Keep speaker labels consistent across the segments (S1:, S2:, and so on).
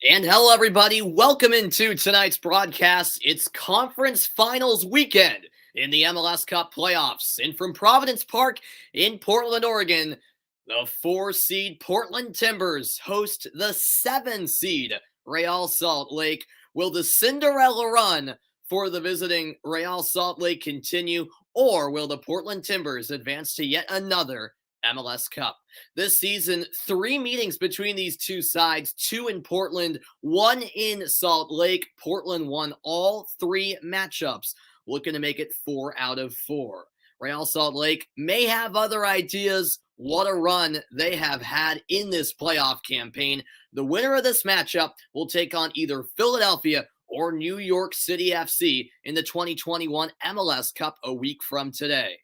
S1: And hello, everybody. Welcome into tonight's broadcast. It's conference finals weekend in the MLS Cup Playoffs. And from Providence Park in Portland, Oregon, the 4-seed Portland Timbers host the 7-seed Real Salt Lake. Will the Cinderella run for the visiting Real Salt Lake continue, or will the Portland Timbers advance to yet another MLS Cup? This season, 3 meetings between these two sides, 2 in Portland, 1 in Salt Lake. Portland won all 3 matchups, looking to make it 4 out of 4. Real Salt Lake may have other ideas. What a run they have had in this playoff campaign. The winner of this matchup will take on either Philadelphia or New York City FC in the 2021 MLS Cup a week from today.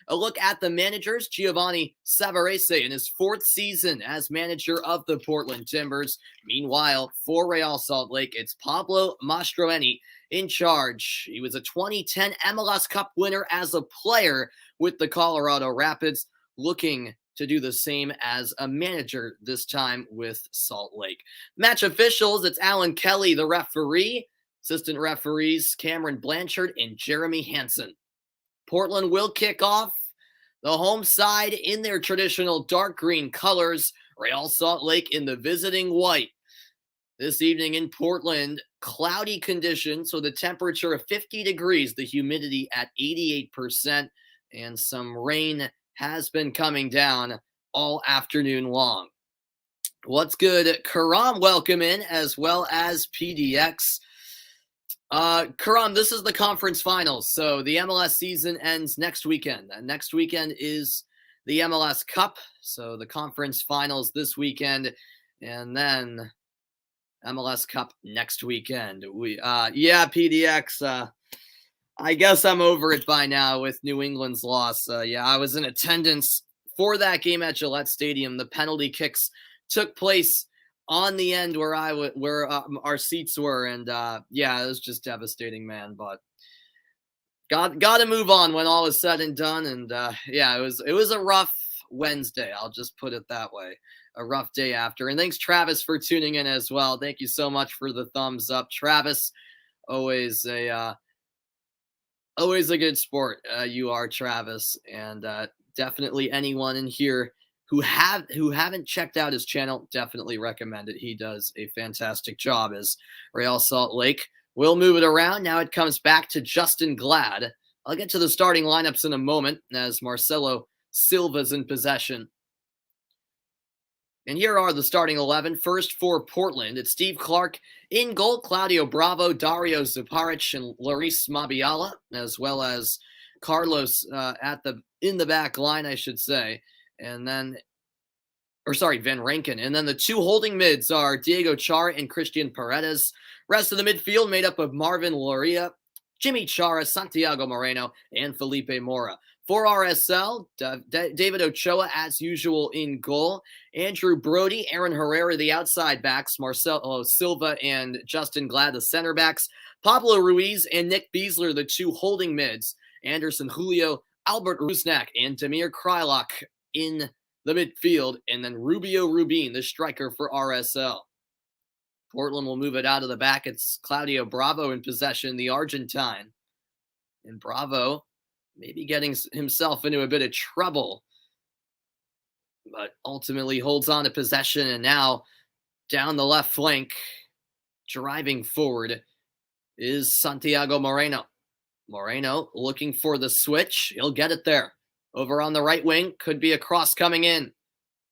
S1: A look at the managers: Giovanni Savarese in his 4th season as manager of the Portland Timbers. Meanwhile, for Real Salt Lake, it's Pablo Mastroeni in charge. He was a 2010 MLS Cup winner as a player with the Colorado Rapids, looking to do the same as a manager, this time with Salt Lake. Match officials: it's Alan Kelly, the referee. Assistant referees: Cameron Blanchard and Jeremy Hansen. Portland will kick off the home side in their traditional dark green colors, Real Salt Lake in the visiting white. This evening in Portland, cloudy conditions, so the temperature of 50 degrees, the humidity at 88%, and some rain has been coming down all afternoon long. What's good? Karam, welcome in, as well as PDX. Karam, this is the conference finals, so the MLS season ends next weekend. And next weekend is the MLS Cup, so the conference finals this weekend, and then MLS Cup next weekend. PDX. I guess I'm over it by now with New England's loss. I was in attendance for that game at Gillette Stadium. The penalty kicks took place on the end where our seats were, and it was just devastating, man. But got to move on when all is said and done, and it was a rough Wednesday. I'll just put it that way. A rough day after. And thanks, Travis, for tuning in as well. Thank you so much for the thumbs up, Travis. Always a good sport. You are, Travis, and definitely anyone in here who haven't checked out his channel, definitely recommend it. He does a fantastic job as Real Salt Lake. We'll move it around. Now it comes back to Justin Glad. I'll get to the starting lineups in a moment as Marcelo Silva's in possession. And here are the starting 11. First for Portland, it's Steve Clark in goal, Claudio Bravo, Dario Zaparic, and Laris Mabiala, as well as Carlos in the back line, I should say. And then, Van Rankin. And then the 2 holding mids are Diego Chara and Christian Paredes. Rest of the midfield made up of Marvin Loria, Jimmy Chara, Santiago Moreno, and Felipe Mora. For RSL, David Ochoa, as usual, in goal. Andrew Brody, Aaron Herrera, the outside backs. Marcelo Silva and Justin Glad, the center backs. Pablo Ruiz and Nick Beasler, the 2 holding mids. Anderson Julio, Albert Rusnak, and Damir Kreilach in the midfield, and then Rubio Rubin, the striker for RSL. Portland will move it out of the back. It's Claudio Bravo in possession, the Argentine. And Bravo maybe getting himself into a bit of trouble, but ultimately holds on to possession, and now down the left flank, driving forward, is Santiago Moreno. Moreno looking for the switch. He'll get it there. Over on the right wing, could be a cross coming in.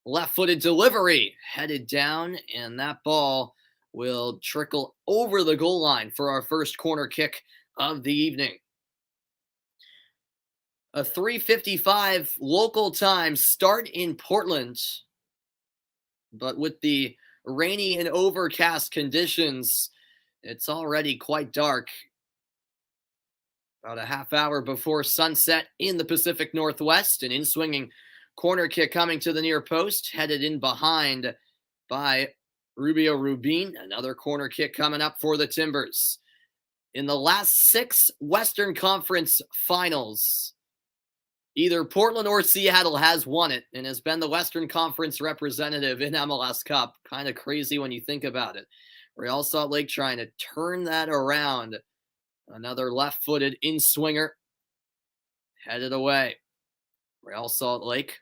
S1: Left-footed delivery, headed down, and that ball will trickle over the goal line for our first corner kick of the evening. A 3:55 local time start in Portland, but with the rainy and overcast conditions, it's already quite dark. About a half hour before sunset in the Pacific Northwest. An in-swinging corner kick coming to the near post, headed in behind by Rubio Rubin. Another corner kick coming up for the Timbers. In the last 6 Western Conference finals, either Portland or Seattle has won it and has been the Western Conference representative in MLS Cup. Kind of crazy when you think about it. Real Salt Lake trying to turn that around. Another left-footed in-swinger headed away. Real Salt Lake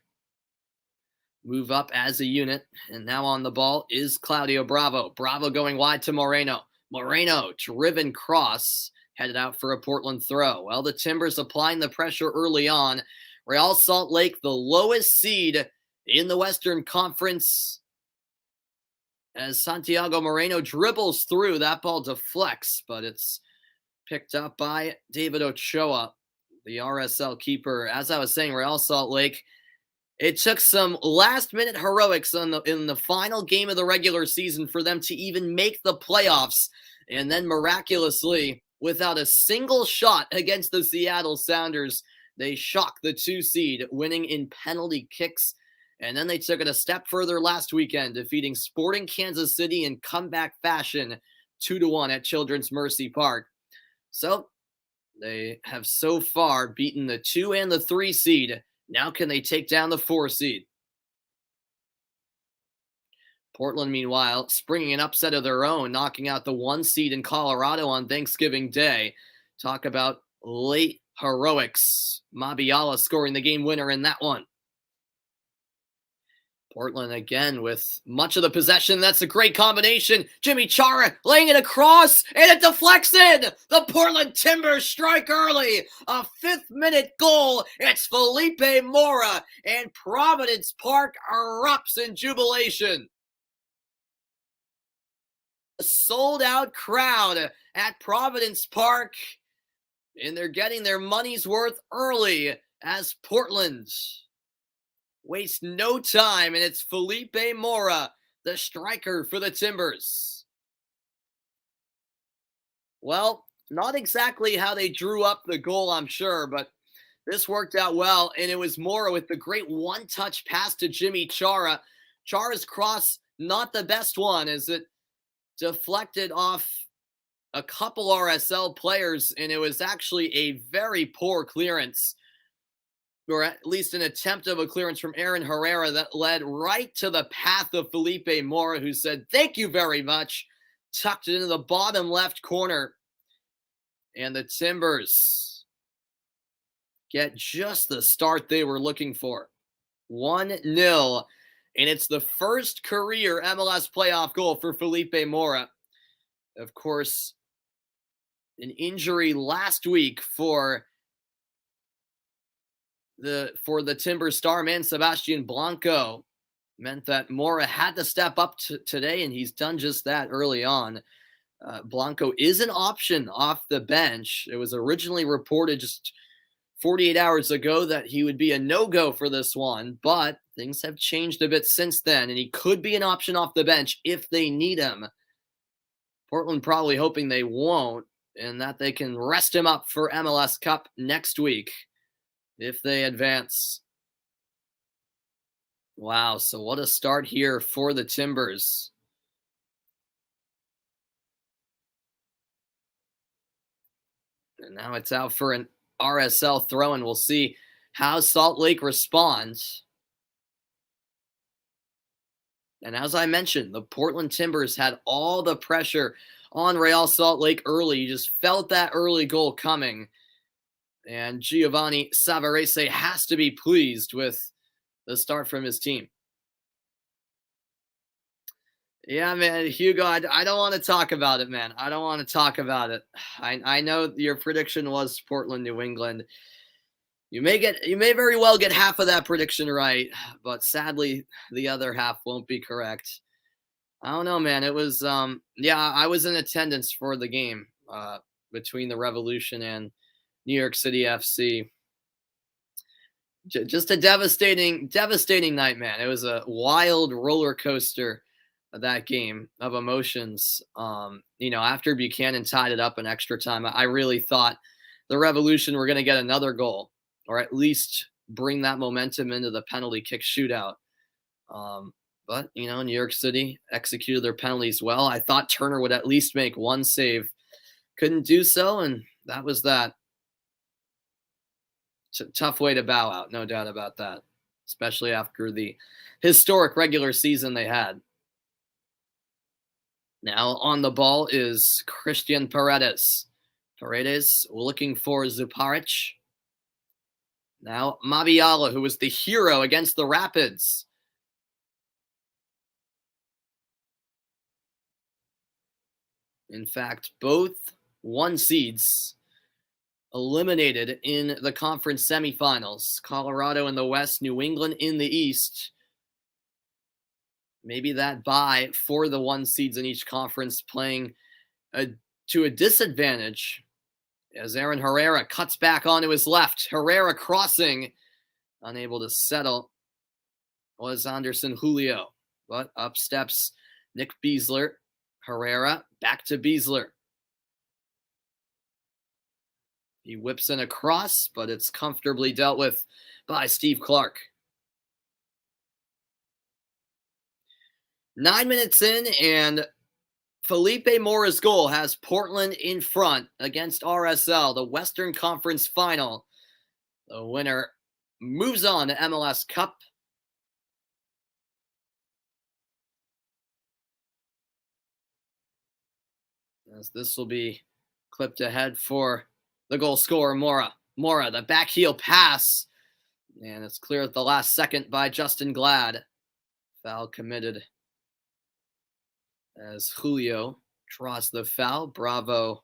S1: move up as a unit, and now on the ball is Claudio Bravo. Bravo going wide to Moreno. Moreno, driven cross, headed out for a Portland throw. Well, the Timbers applying the pressure early on. Real Salt Lake, the lowest seed in the Western Conference, as Santiago Moreno dribbles through. That ball deflects, but it's picked up by David Ochoa, the RSL keeper. As I was saying, Real Salt Lake, it took some last-minute heroics in the final game of the regular season for them to even make the playoffs. And then miraculously, without a single shot against the Seattle Sounders, they shocked the 2 seed, winning in penalty kicks. And then they took it a step further last weekend, defeating Sporting Kansas City in comeback fashion 2-1 at Children's Mercy Park. So they have so far beaten the 2 and the 3 seed. Now can they take down the 4 seed? Portland, meanwhile, springing an upset of their own, knocking out the 1 seed in Colorado on Thanksgiving Day. Talk about late heroics. Mabiala scoring the game winner in that one. Portland again with much of the possession. That's a great combination. Jimmy Chara laying it across, and it deflects in. The Portland Timbers strike early. A 5th-minute goal. It's Felipe Mora, and Providence Park erupts in jubilation. A sold-out crowd at Providence Park, and they're getting their money's worth early as Portland waste no time, and it's Felipe Mora, the striker for the Timbers. Well, not exactly how they drew up the goal, I'm sure, but this worked out well, and it was Mora with the great one-touch pass to Jimmy Chara. Chara's cross, not the best one, as it deflected off a couple RSL players, and it was actually a very poor clearance, or at least an attempt of a clearance from Aaron Herrera that led right to the path of Felipe Mora, who said, "Thank you very much," tucked it into the bottom left corner. And the Timbers get just the start they were looking for. 1-0, and it's the first career MLS playoff goal for Felipe Mora. Of course, an injury last week for the Timbers star man, Sebastian Blanco, meant that Mora had to step up today, and he's done just that early on. Blanco is an option off the bench. It was originally reported just 48 hours ago that he would be a no-go for this one, but things have changed a bit since then, and he could be an option off the bench if they need him. Portland probably hoping they won't, and that they can rest him up for MLS Cup next week if they advance. Wow, so what a start here for the Timbers. And now it's out for an RSL throw, and we'll see how Salt Lake responds. And as I mentioned, the Portland Timbers had all the pressure on Real Salt Lake early. You just felt that early goal coming. And Giovanni Savarese has to be pleased with the start from his team. Yeah, man, Hugo, I don't want to talk about it, man. I don't want to talk about it. I know your prediction was Portland, New England. You may very well get half of that prediction right, but sadly, the other half won't be correct. I don't know, man. It was, I was in attendance for the game between the Revolution and New York City FC. Just a devastating night, man. It was a wild roller coaster, that game of emotions. After Buchanan tied it up in extra time, I really thought the Revolution were going to get another goal, or at least bring that momentum into the penalty kick shootout. But, New York City executed their penalties well. I thought Turner would at least make one save. Couldn't do so, and that was that. It's a tough way to bow out, no doubt about that, especially after the historic regular season they had. Now on the ball is Christian Paredes. Paredes looking for Zuparic. Now Mabiala, who was the hero against the Rapids. In fact, both 1 seeds eliminated in the conference semifinals. Colorado in the West, New England in the East. Maybe that bye for the 1 seeds in each conference playing to a disadvantage as Aaron Herrera cuts back onto his left. Herrera crossing, unable to settle, was Anderson Julio. But up steps Nick Beasler. Herrera back to Beasler. He whips in a cross, but it's comfortably dealt with by Steve Clark. 9 minutes in, and Felipe Mora's goal has Portland in front against RSL, the Western Conference Final. The winner moves on to MLS Cup. As this will be clipped ahead for the goal scorer, Mora. Mora, the back heel pass. And it's cleared at the last second by Justin Glad. Foul committed as Julio draws the foul. Bravo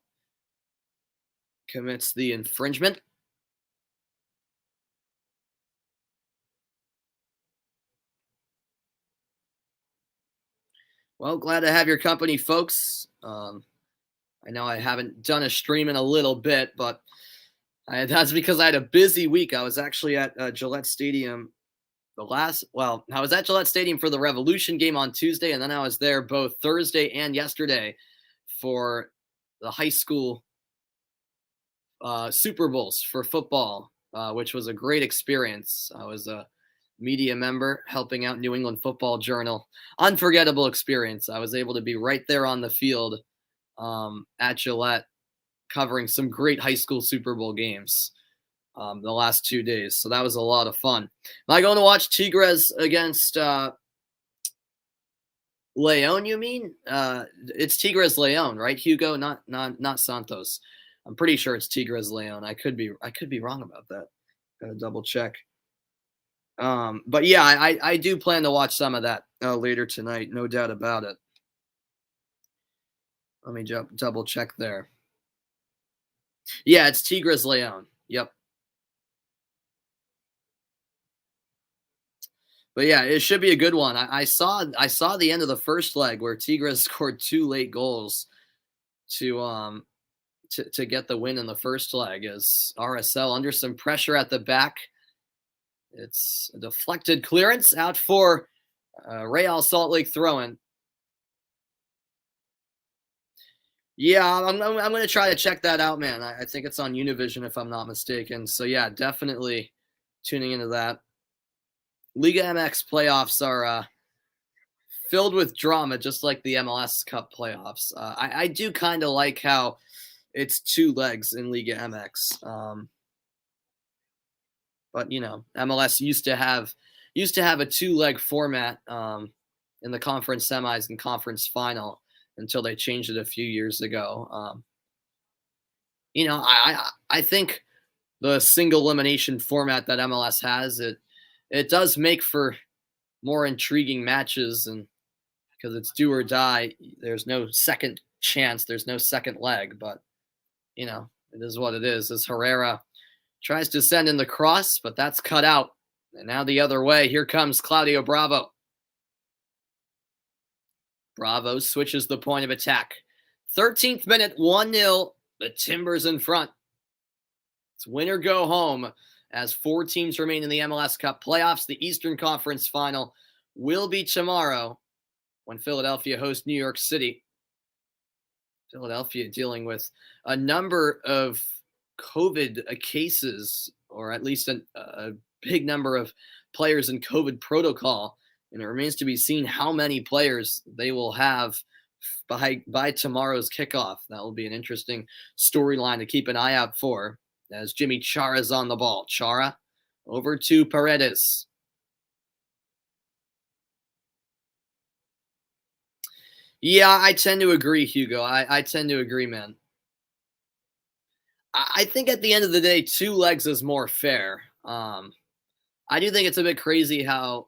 S1: commits the infringement. Well, glad to have your company, folks. I know I haven't done a stream in a little bit, but that's because I had a busy week. I was actually at Gillette Stadium I was at Gillette Stadium for the Revolution game on Tuesday, and then I was there both Thursday and yesterday for the high school Super Bowls for football, which was a great experience. I was a media member helping out New England Football Journal. Unforgettable experience. I was able to be right there on the field at Gillette covering some great high school Super Bowl games the last 2 days. So that was a lot of fun. Am I going to watch Tigres against Leon, you mean? It's Tigres Leon, right, Hugo? Not Santos. I'm pretty sure it's Tigres Leon. I could be wrong about that. Gotta double check. But yeah, I do plan to watch some of that later tonight, no doubt about it. Let me double check there. Yeah, it's Tigres Leon. Yep. But yeah, it should be a good one. I saw the end of the first leg where Tigres scored 2 late goals to get the win in the first leg as RSL under some pressure at the back. It's a deflected clearance out for Real Salt Lake throw-in. Yeah, I'm going to try to check that out, man. I think it's on Univision if I'm not mistaken. So yeah, definitely tuning into that. Liga MX playoffs are filled with drama, just like the MLS Cup playoffs. I do kind of like how it's 2 legs in Liga MX. But you know, MLS used to have a 2-leg format in the conference semis and conference final until they changed it a few years ago. You know, I think the single elimination format that MLS has, it does make for more intriguing matches, and because it's do or die, there's no second chance, there's no second leg. But you know, it is what it is. As Herrera tries to send in the cross, but that's cut out. And now the other way, here comes Claudio Bravo. Bravo switches the point of attack. 13th minute, 1-0. The Timbers in front. It's win or go home as 4 teams remain in the MLS Cup playoffs. The Eastern Conference final will be tomorrow when Philadelphia hosts New York City. Philadelphia dealing with a number of COVID cases, or at least a big number of players in COVID protocol. And it remains to be seen how many players they will have by tomorrow's kickoff. That will be an interesting storyline to keep an eye out for as Jimmy Chara's on the ball. Chara over to Paredes. Yeah, I tend to agree, Hugo. I tend to agree, man. I think at the end of the day, 2 legs is more fair. I do think it's a bit crazy how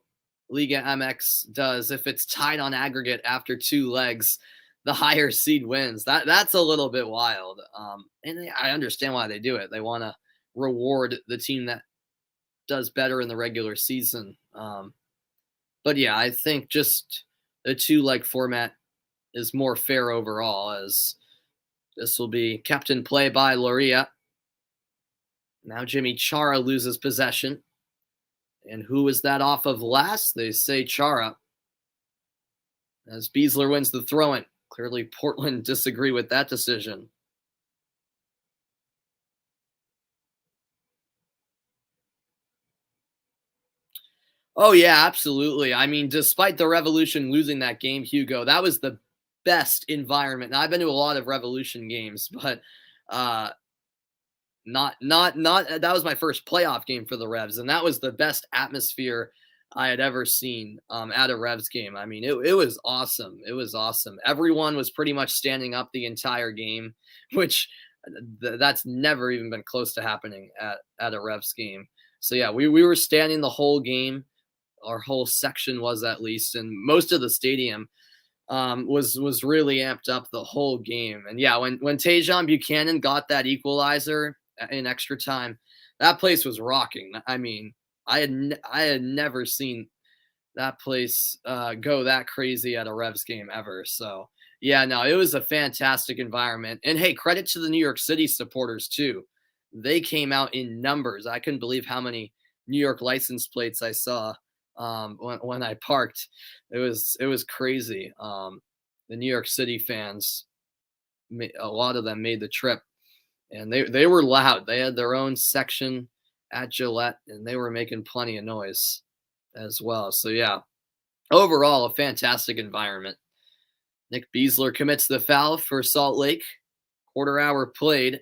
S1: Liga MX does. If it's tied on aggregate after 2 legs, the higher seed wins. That's a little bit wild. And I understand why they do it. They want to reward the team that does better in the regular season. But yeah, I think just the 2 leg format is more fair overall, as this will be kept in play by Loria. Now Jimmy Chara loses possession. And who is that off of last? They say Chara. As Beasler wins the throw-in. Clearly, Portland disagree with that decision. Oh, yeah, absolutely. I mean, despite the Revolution losing that game, Hugo, that was the best environment. Now, I've been to a lot of Revolution games, but uh, not that was my first playoff game for the Revs, and that was the best atmosphere I had ever seen at a Revs game. I mean, it was awesome. It was awesome. Everyone was pretty much standing up the entire game, which that's never even been close to happening at a Revs game. So yeah, we were standing the whole game. Our whole section was, at least, and most of the stadium was really amped up the whole game. And yeah, when Tajon Buchanan got that equalizer in extra time, that place was rocking. I mean, I had never seen that place go that crazy at a Revs game ever. So yeah, no, it was a fantastic environment. And hey, credit to the New York City supporters too. They came out in numbers. I couldn't believe how many New York license plates I saw when I parked. It was crazy. The New York City fans, a lot of them made the trip, and they were loud. They had their own section at Gillette, and they were making plenty of noise as well. So yeah, overall a fantastic environment. Nick Beasler commits the foul for Salt Lake. Quarter hour played.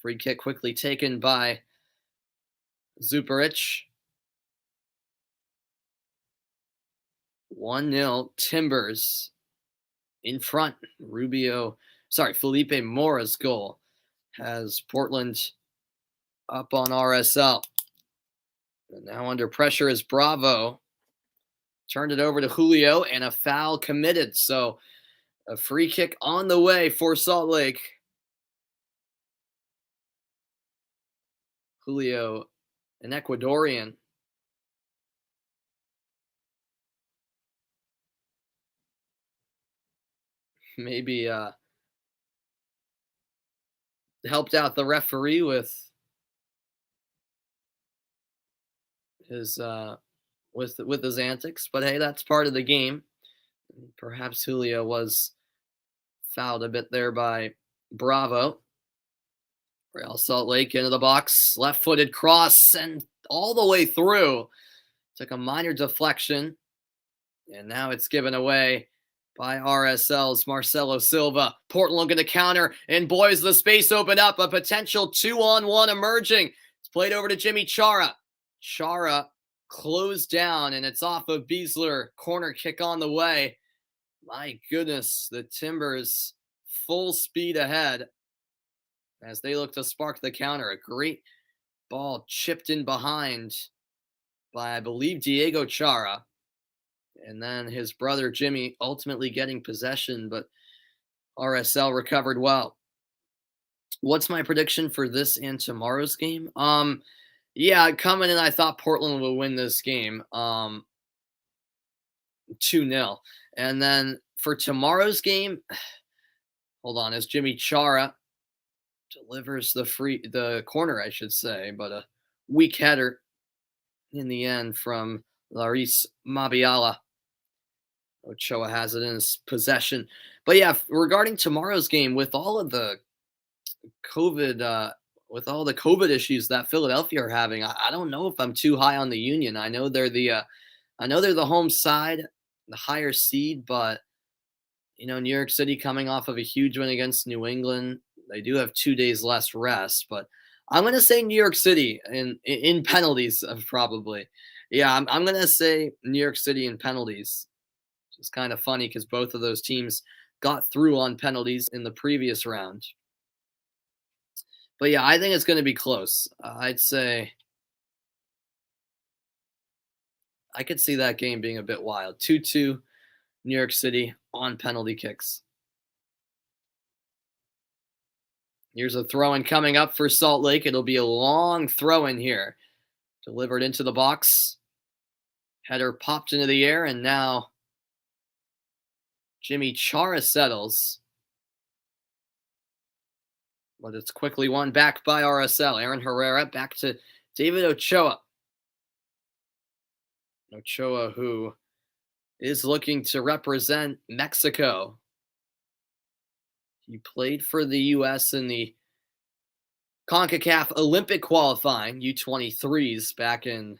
S1: Free kick quickly taken by Zuparic. 1-0 Timbers in front. Felipe Mora's goal has Portland up on RSL. And now under pressure is Bravo. Turned it over to Julio, and a foul committed. So a free kick on the way for Salt Lake. Julio, an Ecuadorian. Maybe helped out the referee with his with his antics, but hey, that's part of the game. Perhaps Julio was fouled a bit there by Bravo. Real Salt Lake into the box, left-footed cross, and all the way through. Took a minor deflection, and now it's given away by RSL's Marcelo Silva. Portland looking to counter, and boys, the space opened up. A potential 2-on-1 emerging. It's played over to Jimmy Chara. Chara closed down, and it's off of Beasler. Corner kick on the way. My goodness, the Timbers full speed ahead as they look to spark the counter. A great ball chipped in behind by, I believe, Diego Chara. And then his brother Jimmy ultimately getting possession, but RSL recovered well. What's my prediction for this and tomorrow's game? Yeah, coming in, I thought Portland would win this game 2-0. And then for tomorrow's game, hold on, as Jimmy Chara delivers the corner, I should say, but a weak header in the end from Laris Mabiala. Ochoa has it in his possession. But yeah, regarding tomorrow's game, with all the COVID issues that Philadelphia are having, I don't know if I'm too high on the Union. I know they're the home side, the higher seed, but New York City coming off of a huge win against New England. They do have 2 days less rest, but I'm going to say New York City in penalties, probably. Yeah, I'm going to say New York City in penalties. It's kind of funny because both of those teams got through on penalties in the previous round. But yeah, I think it's going to be close. I'd say I could see that game being a bit wild. 2-2 New York City on penalty kicks. Here's a throw in coming up for Salt Lake. It'll be a long throw in here. Delivered into the box. Header popped into the air, and now Jimmy Chara settles. But it's quickly won back by RSL. Aaron Herrera back to David Ochoa. Ochoa, who is looking to represent Mexico. He played for the U.S. in the CONCACAF Olympic qualifying, U23s, back in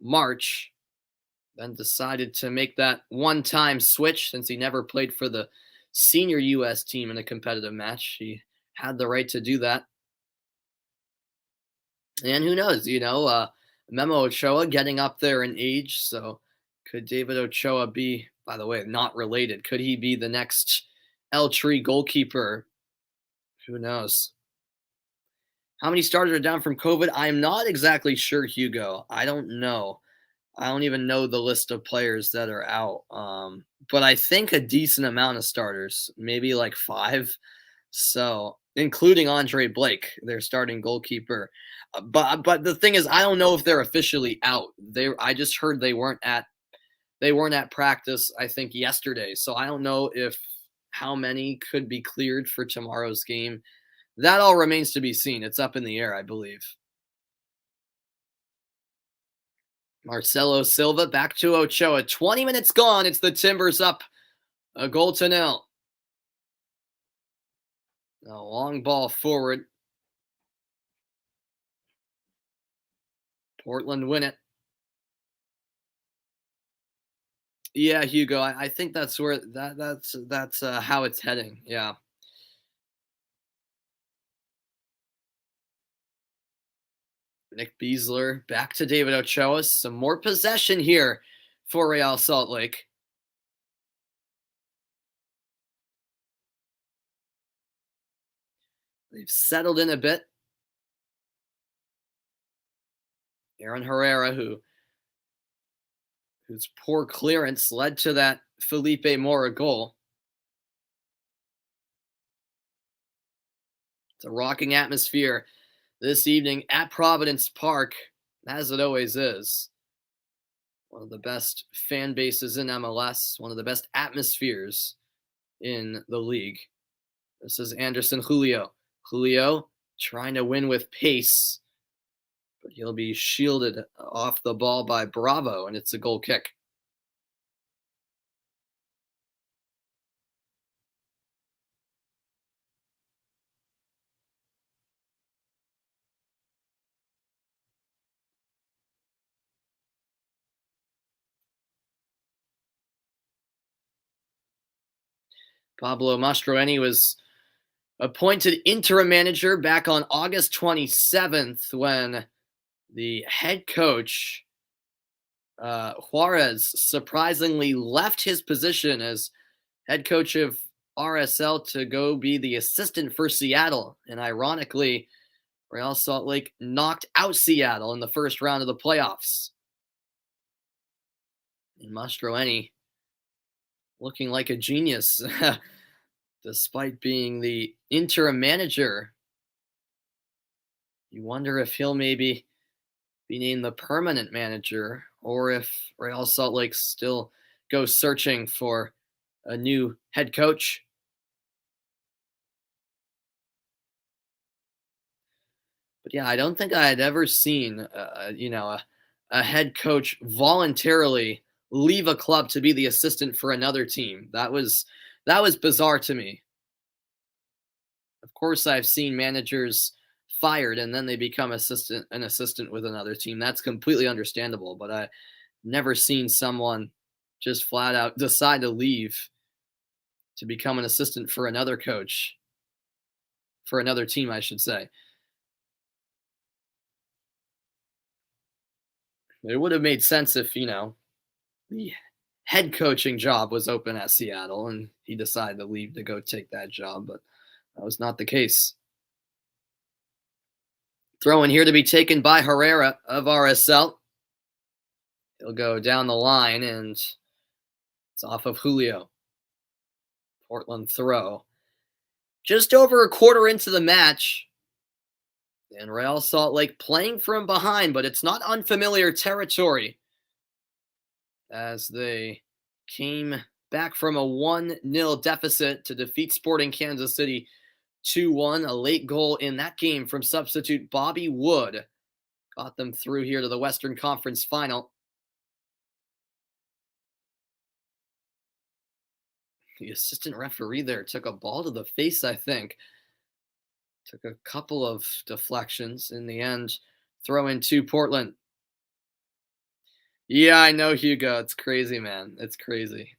S1: March. Then decided to make that one-time switch since he never played for the senior U.S. team in a competitive match. He had the right to do that. And who knows, Memo Ochoa getting up there in age. So could David Ochoa be, by the way, not related? Could he be the next El Tri goalkeeper? Who knows? How many starters are down from COVID? I'm not exactly sure, Hugo. I don't know. I don't even know the list of players that are out. But I think a decent amount of starters, maybe like 5. So, including Andre Blake, their starting goalkeeper. But the thing is, I don't know if they're officially out. I just heard they weren't at practice, I think, yesterday. So I don't know if how many could be cleared for tomorrow's game. That all remains to be seen. It's up in the air, I believe. Marcelo Silva back to Ochoa. 20 minutes gone. It's the Timbers up 1-0. A long ball forward. Portland win it. Yeah, Hugo. I think that's where that's how it's heading. Yeah. Nick Beasler back to David Ochoa. Some more possession here for Real Salt Lake. They've settled in a bit. Aaron Herrera, whose poor clearance led to that Felipe Mora goal. It's a rocking atmosphere this evening at Providence Park, as it always is. One of the best fan bases in MLS, one of the best atmospheres in the league. This is Anderson Julio. Julio trying to win with pace, but he'll be shielded off the ball by Bravo, and it's a goal kick. Pablo Mastroeni was appointed interim manager back on August 27th when the head coach, Juarez, surprisingly left his position as head coach of RSL to go be the assistant for Seattle. And ironically, Real Salt Lake knocked out Seattle in the first round of the playoffs. And Mastroeni looking like a genius despite being the interim manager. You wonder if he'll maybe be named the permanent manager or if Real Salt Lake still goes searching for a new head coach. But yeah, I don't think I had ever seen, a head coach voluntarily leave a club to be the assistant for another team. That was bizarre to me. Of course, I've seen managers fired and then they become an assistant with another team. That's completely understandable. But I never seen someone just flat out decide to leave to become an assistant for another coach, for another team, I should say. It would have made sense if, the head coaching job was open at Seattle, and he decided to leave to go take that job, but that was not the case. Throw in here to be taken by Herrera of RSL. He'll go down the line, and it's off of Julio. Portland throw. Just over a quarter into the match, and Real Salt Lake playing from behind, but it's not unfamiliar territory as they came back from a 1-0 deficit to defeat Sporting Kansas City 2-1. A late goal in that game from substitute Bobby Wood got them through here to the Western Conference Final. The assistant referee there took a ball to the face, I think. Took a couple of deflections. In the end, throw in to Portland. Yeah, I know, Hugo. It's crazy, man. It's crazy.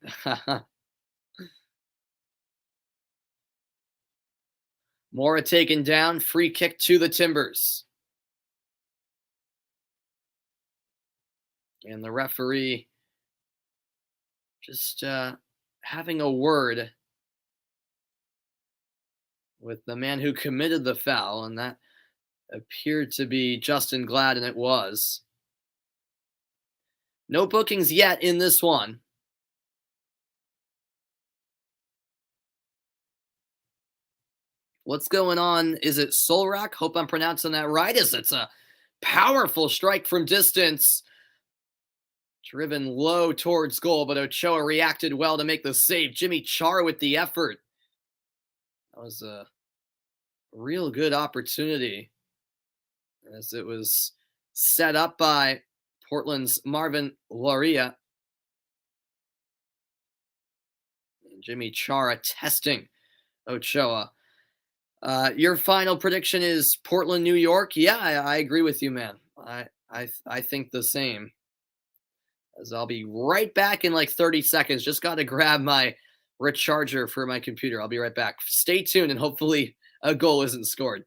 S1: Mora taken down. Free kick to the Timbers. And the referee just having a word with the man who committed the foul, and that appeared to be Justin Glad, and it was. No bookings yet in this one. What's going on? Is it Solrak? Hope I'm pronouncing that right. It's a powerful strike from distance. Driven low towards goal, but Ochoa reacted well to make the save. Jimmy Char with the effort. That was a real good opportunity as it was set up by Portland's Marvin Loria. And Jimmy Chara testing Ochoa. Your final prediction is Portland, New York? Yeah, I agree with you, man. I think the same. As I'll be right back in like 30 seconds. Just got to grab my recharger for my computer. I'll be right back. Stay tuned, and hopefully a goal isn't scored.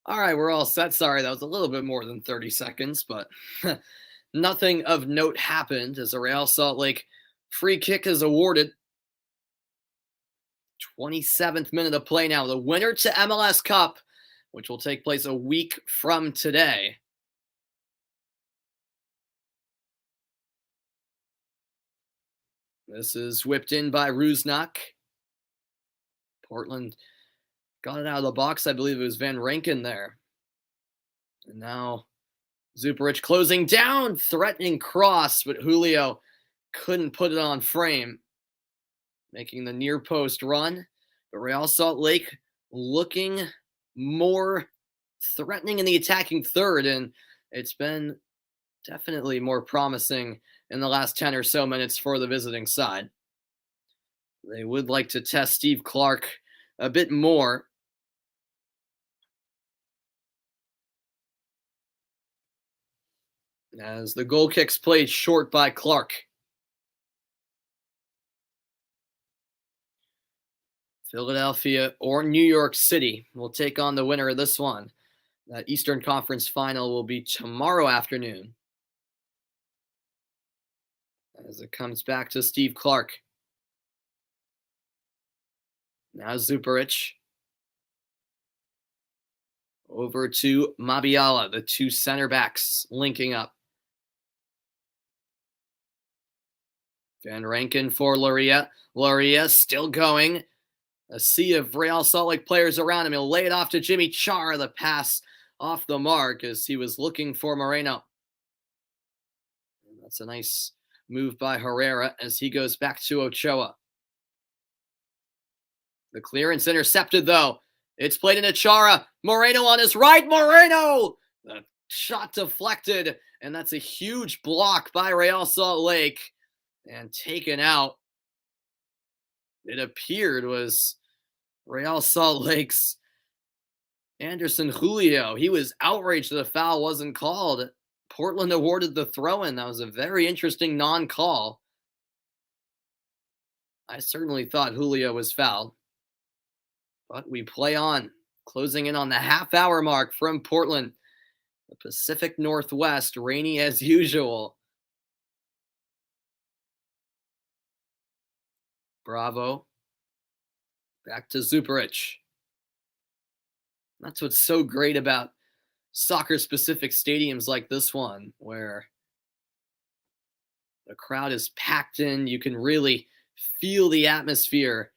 S1: All right, we're all set. Sorry, that was a little bit more than 30 seconds, but nothing of note happened as a Real Salt Lake free kick is awarded. 27th minute of play now. The winner to MLS Cup, which will take place a week from today. This is whipped in by Rusnak. Portland got it out of the box. I believe it was Van Rankin there. And now Zuparich closing down, threatening cross, but Julio couldn't put it on frame, making the near post run. But Real Salt Lake looking more threatening in the attacking third, and it's been definitely more promising in the last 10 or so minutes for the visiting side. They would like to test Steve Clark a bit more. As the goal kick's played short by Clark. Philadelphia or New York City will take on the winner of this one. That Eastern Conference final will be tomorrow afternoon. As it comes back to Steve Clark. Now Zuparich. Over to Mabiala, the two center backs linking up. Van Rankin for Loria. Loria still going. A sea of Real Salt Lake players around him. He'll lay it off to Jimmy Chara. The pass off the mark as he was looking for Moreno. And that's a nice move by Herrera as he goes back to Ochoa. The clearance intercepted, though. It's played into Chara. Moreno on his right. Moreno! The shot deflected, and that's a huge block by Real Salt Lake. And taken out, it appeared, was Real Salt Lake's Anderson Julio. He was outraged that the foul wasn't called. Portland awarded the throw-in. That was a very interesting non-call. I certainly thought Julio was fouled. But we play on, closing in on the half-hour mark from Portland. The Pacific Northwest, rainy as usual. Bravo. Back to Zuparic. That's what's so great about soccer-specific stadiums like this one, where the crowd is packed in. You can really feel the atmosphere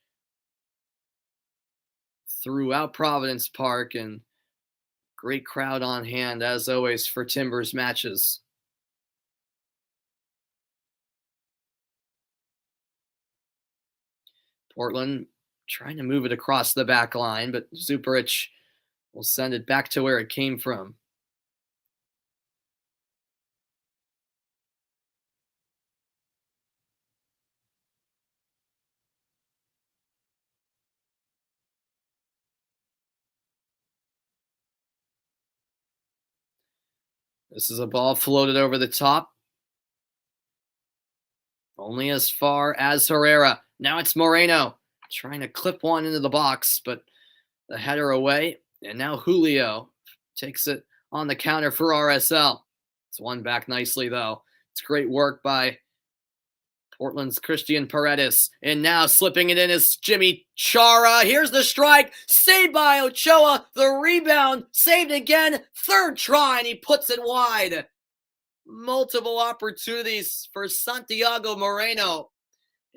S1: throughout Providence Park, and great crowd on hand, as always, for Timbers matches. Portland trying to move it across the back line, but Zuparic will send it back to where it came from. This is a ball floated over the top. Only as far as Herrera. Now it's Moreno trying to clip one into the box, but the header away. And now Julio takes it on the counter for RSL. It's won back nicely, though. It's great work by Portland's Christian Paredes. And now slipping it in is Jimmy Chara. Here's the strike. Saved by Ochoa. The rebound. Saved again. Third try, and he puts it wide. Multiple opportunities for Santiago Moreno.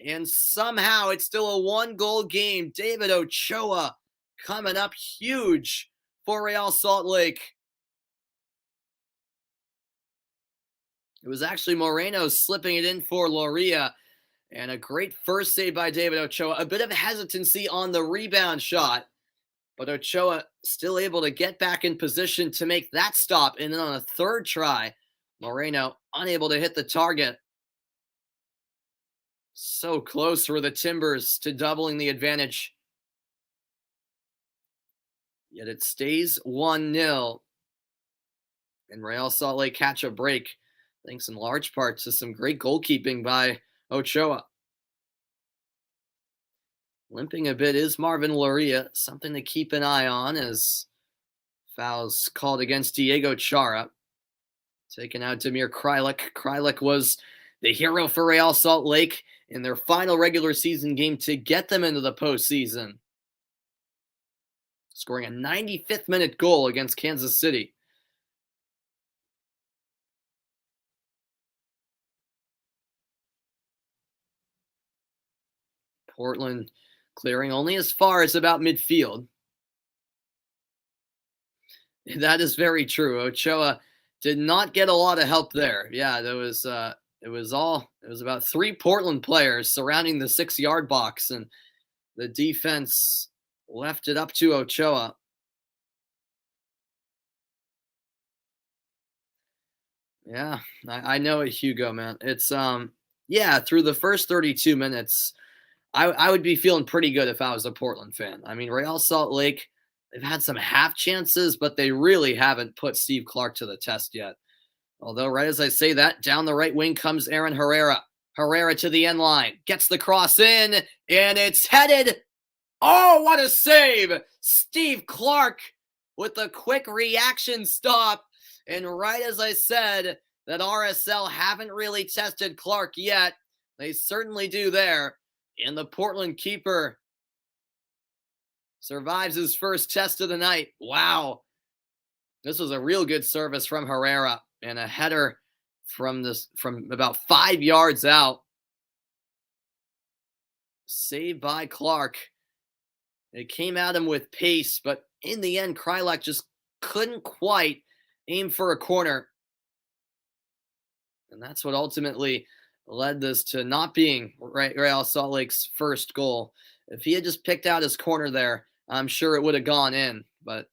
S1: And somehow it's still a one-goal game. David Ochoa coming up huge for Real Salt Lake. It was actually Moreno slipping it in for Loria. And a great first save by David Ochoa. A bit of hesitancy on the rebound shot. But Ochoa still able to get back in position to make that stop. And then on a third try, Moreno unable to hit the target. So close for the Timbers to doubling the advantage. Yet it stays 1-0. And Real Salt Lake catch a break, thanks in large part to some great goalkeeping by Ochoa. Limping a bit is Marvin Loria, something to keep an eye on as fouls called against Diego Chara. Taking out Damir Krylik. Krylik was the hero for Real Salt Lake in their final regular season game to get them into the postseason, scoring a 95th minute goal against Kansas City. Portland clearing only as far as about midfield. That is very true. Ochoa did not get a lot of help there. Yeah, it was about 3 Portland players surrounding the 6-yard box, and the defense left it up to Ochoa. Yeah, I know it, Hugo, man. It's through the first 32 minutes, I would be feeling pretty good if I was a Portland fan. I mean, Real Salt Lake, they've had some half chances, but they really haven't put Steve Clark to the test yet. Although, right as I say that, down the right wing comes Aaron Herrera. Herrera to the end line, gets the cross in, and it's headed. Oh, what a save! Steve Clark with a quick reaction stop. And right as I said that RSL haven't really tested Clark yet, they certainly do there. And the Portland keeper survives his first test of the night. Wow. This was a real good service from Herrera and a header from about 5 yards out. saved by Clark. It came at him with pace, but in the end, Krylak just couldn't quite aim for a corner. And that's what ultimately led this to not being Real Salt Lake's first goal. If he had just picked out his corner there, I'm sure it would have gone in. But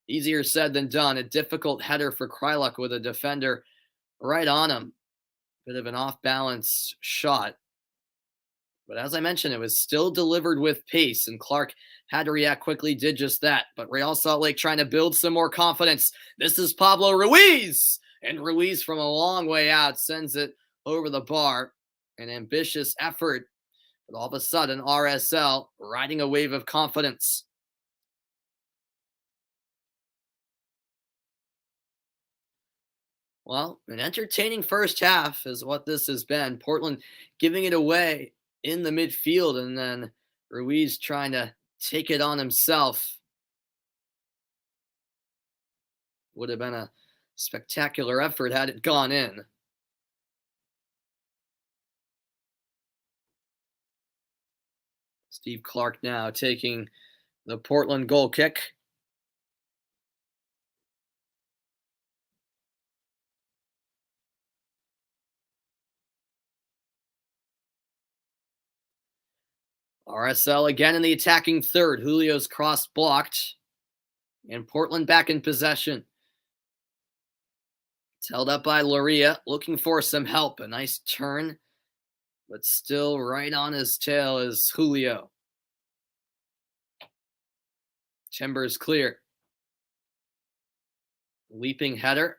S1: easier said than done. A difficult header for Krylak with a defender right on him. Bit of an off-balance shot. But as I mentioned, it was still delivered with pace, and Clark had to react quickly, did just that. But Real Salt Lake trying to build some more confidence. This is Pablo Ruiz! And Ruiz from a long way out sends it over the bar. An ambitious effort. But all of a sudden, RSL riding a wave of confidence. Well, an entertaining first half is what this has been. Portland giving it away in the midfield, and then Ruiz trying to take it on himself. Would have been a spectacular effort had it gone in. Steve Clark now taking the Portland goal kick. RSL again in the attacking third. Julio's cross blocked. And Portland back in possession. It's held up by Loria, looking for some help. A nice turn, but still right on his tail is Julio. Chambers clear. Leaping header.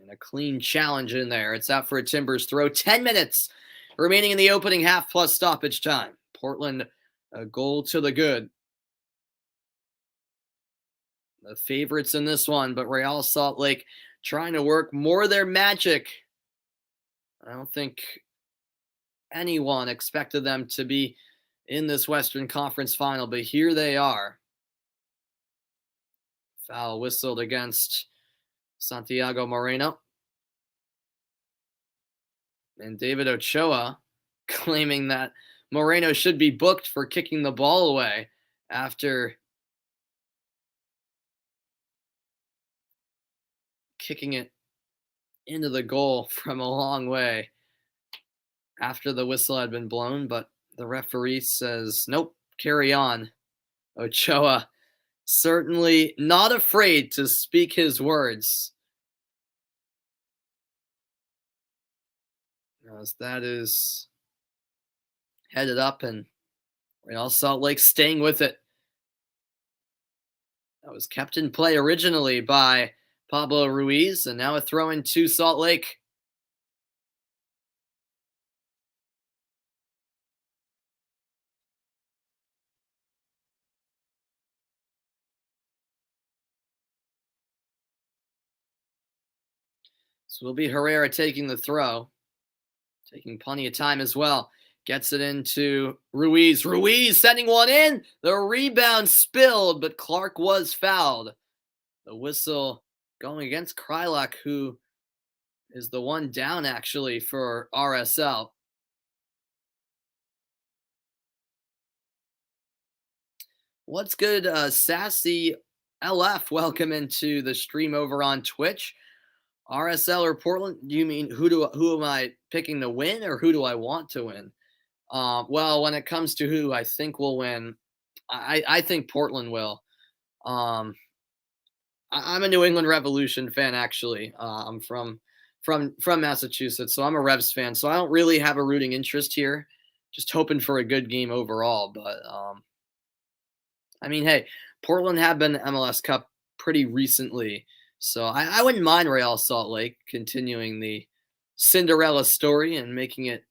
S1: And a clean challenge in there. It's out for a Timbers throw. 10 minutes remaining in the opening half plus stoppage time. Portland, a goal to the good. The favorites in this one, but Real Salt Lake trying to work more of their magic. I don't think anyone expected them to be in this Western Conference final, but here they are. Foul whistled against Santiago Moreno. And David Ochoa claiming that Moreno should be booked for kicking the ball away after kicking it into the goal from a long way after the whistle had been blown, but the referee says, nope, carry on. Ochoa certainly not afraid to speak his words. As that is headed up, and Real Salt Lake staying with it. That was kept in play originally by Pablo Ruiz, and now a throw in to Salt Lake. So it'll be Herrera taking the throw. Taking plenty of time as well. Gets it into Ruiz. Ruiz sending one in. The rebound spilled, but Clark was fouled. The whistle going against Krylak, who is the one down actually for RSL. What's good, Sassy LF? Welcome into the stream over on Twitch. RSL or Portland? Do you mean who am I picking to win, or who do I want to win? Well, when it comes to who I think will win, I think Portland will. I'm a New England Revolution fan, actually. I'm from Massachusetts, so I'm a Revs fan. So I don't really have a rooting interest here. Just hoping for a good game overall. But I mean, hey, Portland have been MLS Cup pretty recently, so I wouldn't mind Real Salt Lake continuing the Cinderella story and making it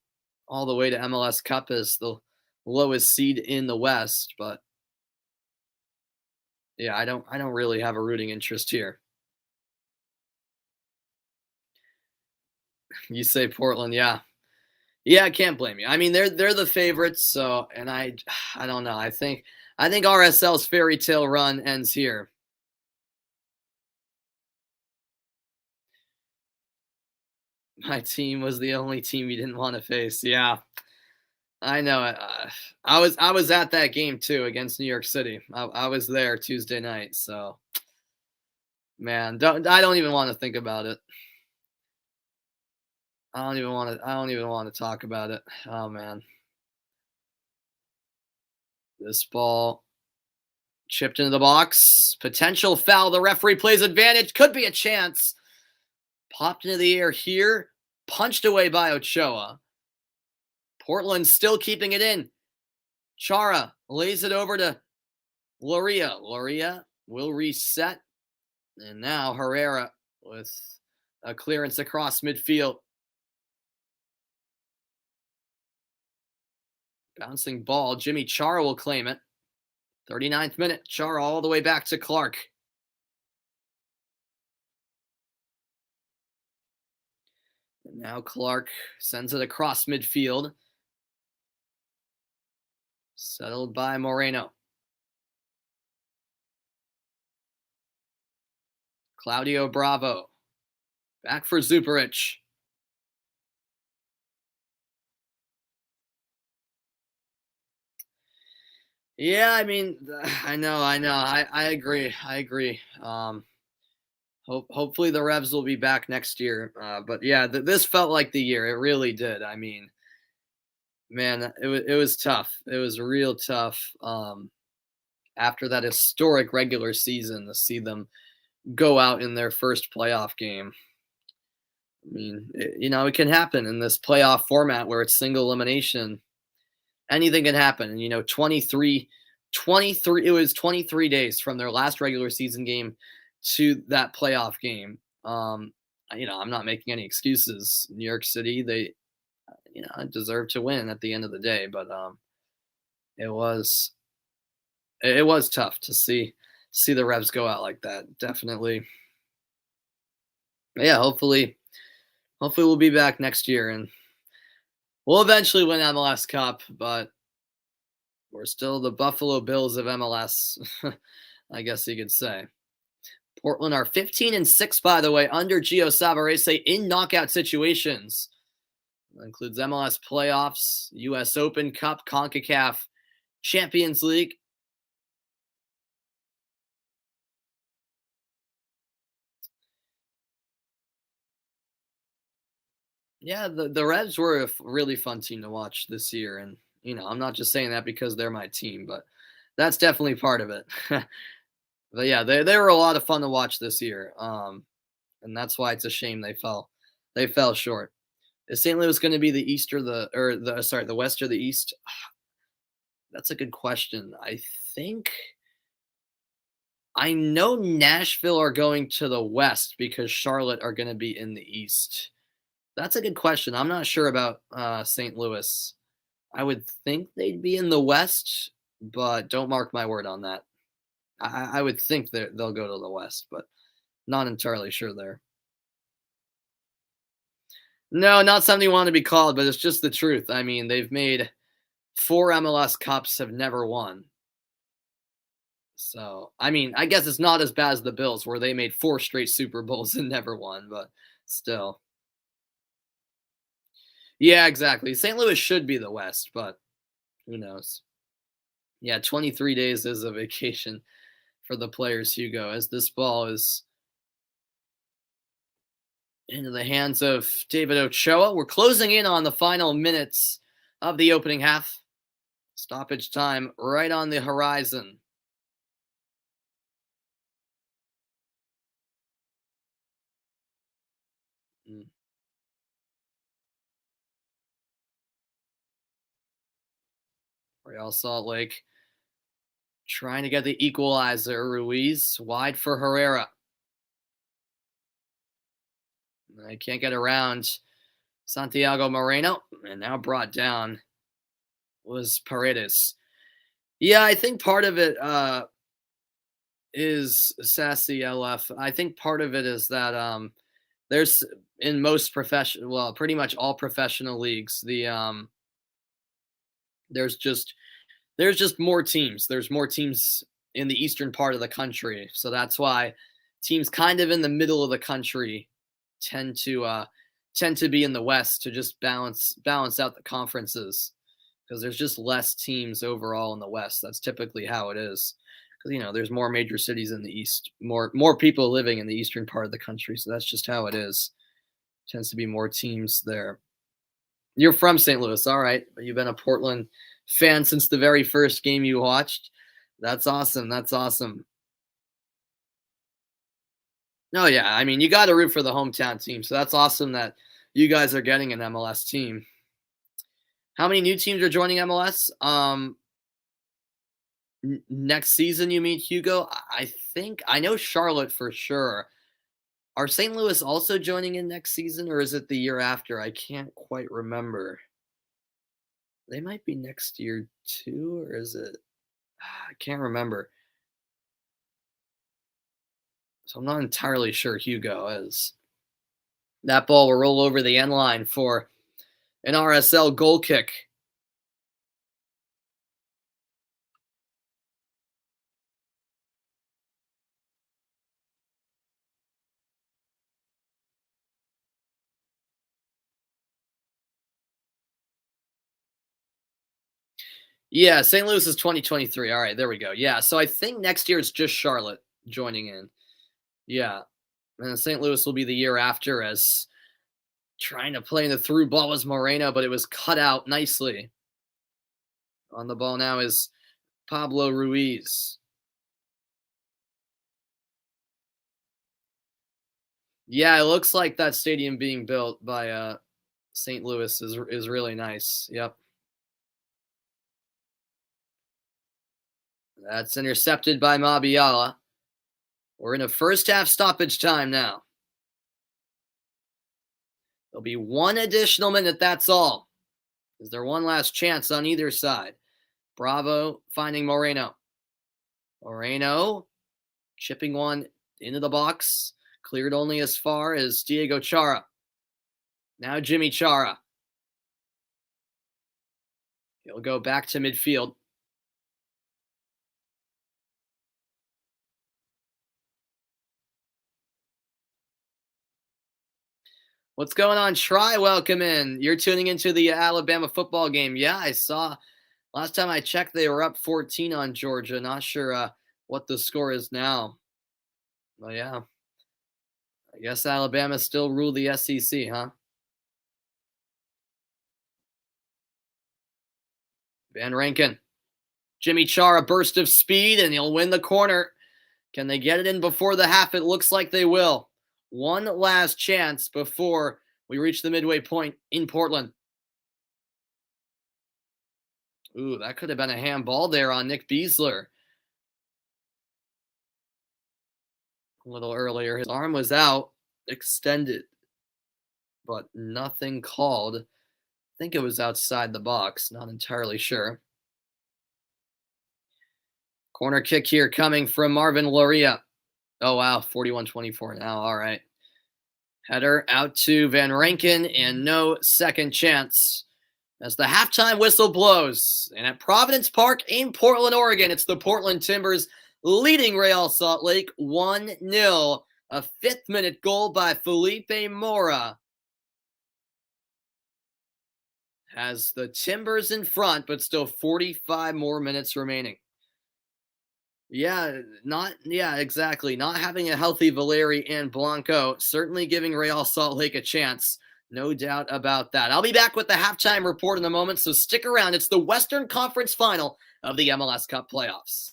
S1: all the way to MLS Cup as the lowest seed in the West. But yeah, I don't really have a rooting interest here. You say Portland, yeah. Yeah, I can't blame you. I mean, they're the favorites, so, and I don't know. I think RSL's fairy tale run ends here. My team was the only team you didn't want to face. Yeah, I know. I was at that game too against New York City. I was there Tuesday night. So man, I don't even want to think about it. I don't even want to talk about it. Oh man, this ball chipped into the box. Potential foul. The referee plays advantage. Could be a chance. Popped into the air here. Punched away by Ochoa. Portland still keeping it in. Chara lays it over to Loria. Loria will reset. And now Herrera with a clearance across midfield. Bouncing ball. Jimmy Chara will claim it. 39th minute. Chara all the way back to Clark. And now Clark sends it across midfield. Settled by Moreno. Claudio Bravo. Back for Zuparic. Yeah, I mean, I know. I agree. Hopefully the Revs will be back next year. But yeah, this felt like the year. It really did. I mean, man, it was tough. It was real tough. After that historic regular season, to see them go out in their first playoff game. I mean, it can happen in this playoff format where it's single elimination. Anything can happen. And, 23, it was 23 days from their last regular season game to that playoff game. I'm not making any excuses. New York City, they, deserve to win at the end of the day, but it was it was tough to see the Revs go out like that. Definitely. But yeah, hopefully we'll be back next year and we'll eventually win MLS Cup, but we're still the Buffalo Bills of MLS, I guess you could say. Portland are 15-6, by the way, under Gio Savarese in knockout situations. That includes MLS playoffs, US Open Cup, CONCACAF Champions League. Yeah, the Reds were a really fun team to watch this year. And, I'm not just saying that because they're my team, but that's definitely part of it. But yeah, they were a lot of fun to watch this year. And that's why it's a shame they fell short. Is St. Louis going to be the East the West or the East? That's a good question. I know Nashville are going to the West because Charlotte are going to be in the East. That's a good question. I'm not sure about St. Louis. I would think they'd be in the West, but don't mark my word on that. I would think they'll go to the West, but not entirely sure there. No, not something you want to be called, but it's just the truth. I mean, they've made 4 MLS Cups, have never won. So, I mean, I guess it's not as bad as the Bills, where they made 4 straight Super Bowls and never won, but still. Yeah, exactly. St. Louis should be the West, but who knows? Yeah, 23 days is a vacation for the players, Hugo, as this ball is into the hands of David Ochoa. We're closing in on the final minutes of the opening half. Stoppage time right on the horizon. Real Salt Lake trying to get the equalizer. Ruiz wide for Herrera. I can't get around Santiago Moreno, and now brought down was Paredes. Yeah, I think part of it is Sassy LF. I think part of it is that there's in most pretty much all professional leagues, there's just more teams. There's more teams in the eastern part of the country, so that's why teams kind of in the middle of the country tend to tend to be in the West to just balance out the conferences because there's just less teams overall in the West. That's typically how it is. Because there's more major cities in the East, more people living in the eastern part of the country, so that's just how it is. Tends to be more teams there. You're from St. Louis, all right, but you've been a Portland fan since the very first game you watched. That's awesome. That's awesome. No, yeah, I mean, you got to root for the hometown team, so that's awesome that you guys are getting an MLS team. How many new teams are joining MLS? Next season, you mean, Hugo? I think I know Charlotte for sure. Are St. Louis also joining in next season, or is it the year after? I can't quite remember. They might be next year too, or is it? I can't remember. So I'm not entirely sure Hugo is. That ball will roll over the end line for an RSL goal kick. Yeah, St. Louis is 2023. All right, there we go. Yeah, so I think next year it's just Charlotte joining in. Yeah, and St. Louis will be the year after as trying to play in the through ball was Moreno, but it was cut out nicely. On the ball now is Pablo Ruiz. Yeah, it looks like that stadium being built by St. Louis is really nice. Yep. That's intercepted by Mabiala. We're in a first half stoppage time now. There'll be one additional minute, that's all. Is there one last chance on either side? Bravo finding Moreno. Moreno chipping one into the box. Cleared only as far as Diego Chara. Now Jimmy Chara. He'll go back to midfield. What's going on, Try? Welcome in. You're tuning into the Alabama football game. Yeah, I saw. Last time I checked, they were up 14 on Georgia. Not sure what the score is now. Well, yeah. I guess Alabama still rule the SEC, huh? Van Rankin. Jimmy Chara, burst of speed, and he'll win the corner. Can they get it in before the half? It looks like they will. One last chance before we reach the midway point in Portland. Ooh, that could have been a handball there on Nick Beasler. A little earlier, his arm was out, extended, but nothing called. I think it was outside the box, not entirely sure. Corner kick here coming from Marvin Loria. Oh, wow, 41-24 now. All right. Header out to Van Rankin, and no second chance as the halftime whistle blows. And at Providence Park in Portland, Oregon, it's the Portland Timbers leading Real Salt Lake 1-0. A fifth-minute goal by Felipe Mora has the Timbers in front, but still 45 more minutes remaining. Yeah, exactly. Not having a healthy Valeri and Blanco, certainly giving Real Salt Lake a chance. No doubt about that. I'll be back with the halftime report in a moment, so stick around. It's the Western Conference Final of the MLS Cup Playoffs.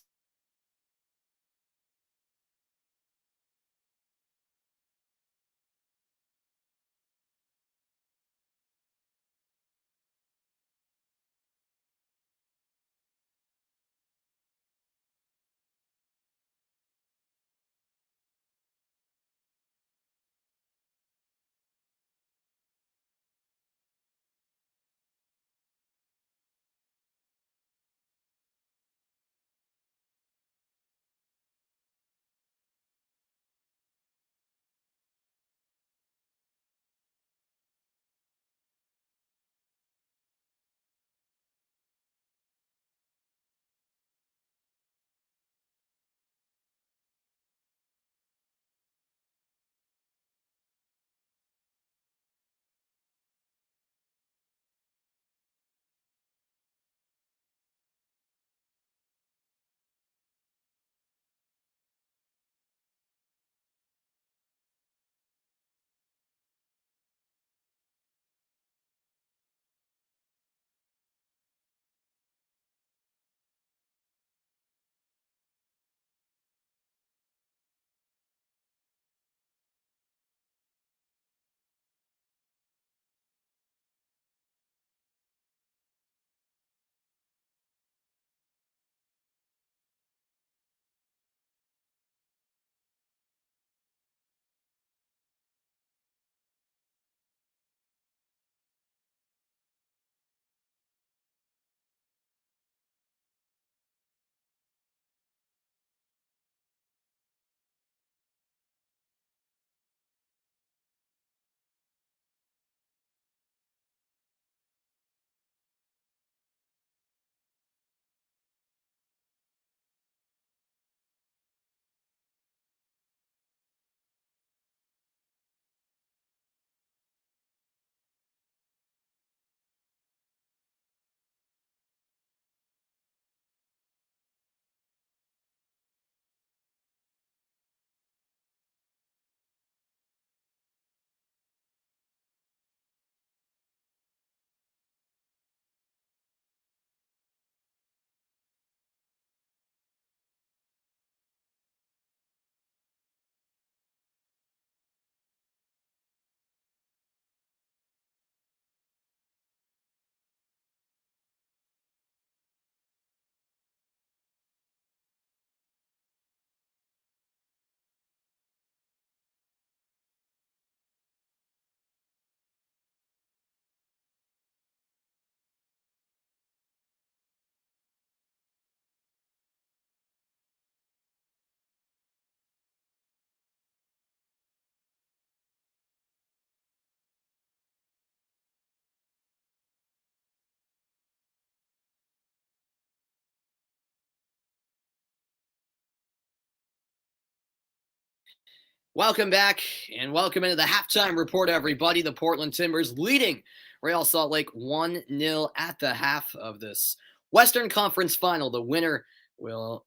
S1: Welcome back and welcome into the halftime report, everybody. The Portland Timbers leading Real Salt Lake 1-0 at the half of this Western Conference final. The winner will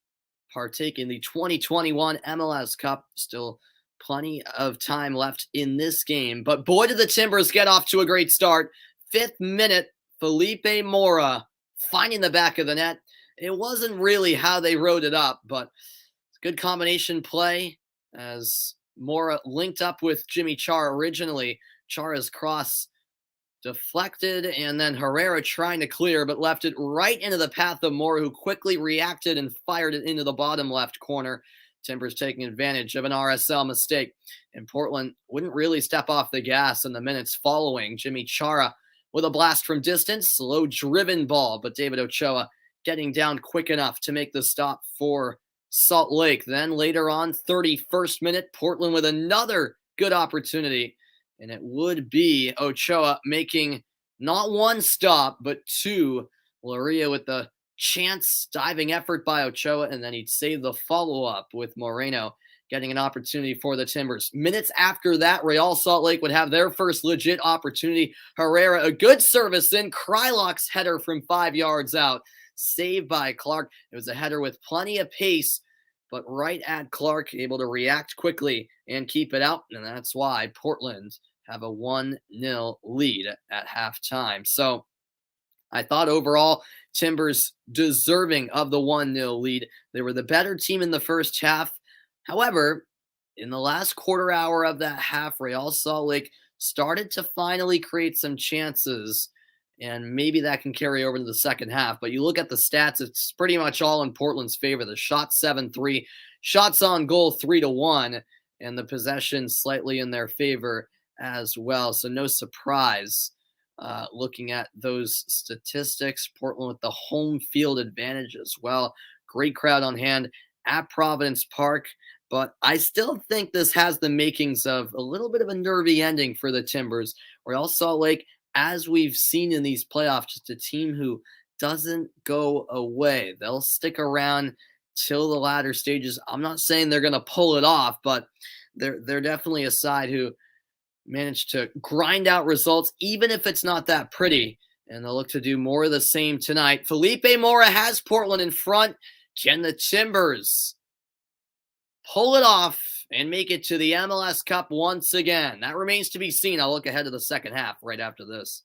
S1: partake in the 2021 MLS Cup. Still plenty of time left in this game, but boy, did the Timbers get off to a great start. 5th minute, Felipe Mora finding the back of the net. It wasn't really how they wrote it up, but it's good combination play as Mora linked up with Jimmy Chara originally. Chara's cross deflected, and then Herrera trying to clear, but left it right into the path of Mora, who quickly reacted and fired it into the bottom left corner. Timbers taking advantage of an RSL mistake, and Portland wouldn't really step off the gas in the minutes following. Jimmy Chara with a blast from distance, slow driven ball, but David Ochoa getting down quick enough to make the stop for Salt Lake. Then later on, 31st minute, Portland with another good opportunity, and it would be Ochoa making not one stop, but two. Loria with the chance diving effort by Ochoa, and then he'd save the follow-up with Moreno getting an opportunity for the Timbers. Minutes after that, Real Salt Lake would have their first legit opportunity. Herrera, a good service in. Krylock's header from 5 yards out, saved by Clark. It was a header with plenty of pace, but right at Clark, able to react quickly and keep it out, and that's why Portland have a 1-0 lead at halftime. So I thought overall, Timbers deserving of the 1-0 lead. They were the better team in the first half. However, in the last quarter hour of that half, Real Salt Lake started to finally create some chances, and maybe that can carry over to the second half. But you look at the stats, it's pretty much all in Portland's favor. The shots 7-3, shots on goal 3-1, and the possession slightly in their favor as well. So no surprise. Looking at those statistics, Portland with the home field advantage as well. Great crowd on hand at Providence Park, but I still think this has the makings of a little bit of a nervy ending for the Timbers. Real Salt Lake, as we've seen in these playoffs, just a team who doesn't go away. They'll stick around till the latter stages. I'm not saying they're going to pull it off, but they're definitely a side who managed to grind out results, even if it's not that pretty. And they'll look to do more of the same tonight. Felipe Mora has Portland in front. Can the Timbers pull it off and make it to the MLS Cup once again? That remains to be seen. I'll look ahead to the second half right after this.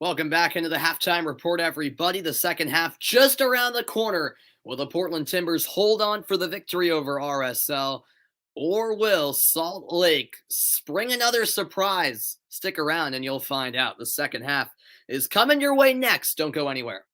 S1: Welcome back into the halftime report, everybody. The second half just around the corner. Will the Portland Timbers hold on for the victory over RSL? Or will Salt Lake spring another surprise? Stick around and you'll find out. The second half is coming your way next. Don't go anywhere.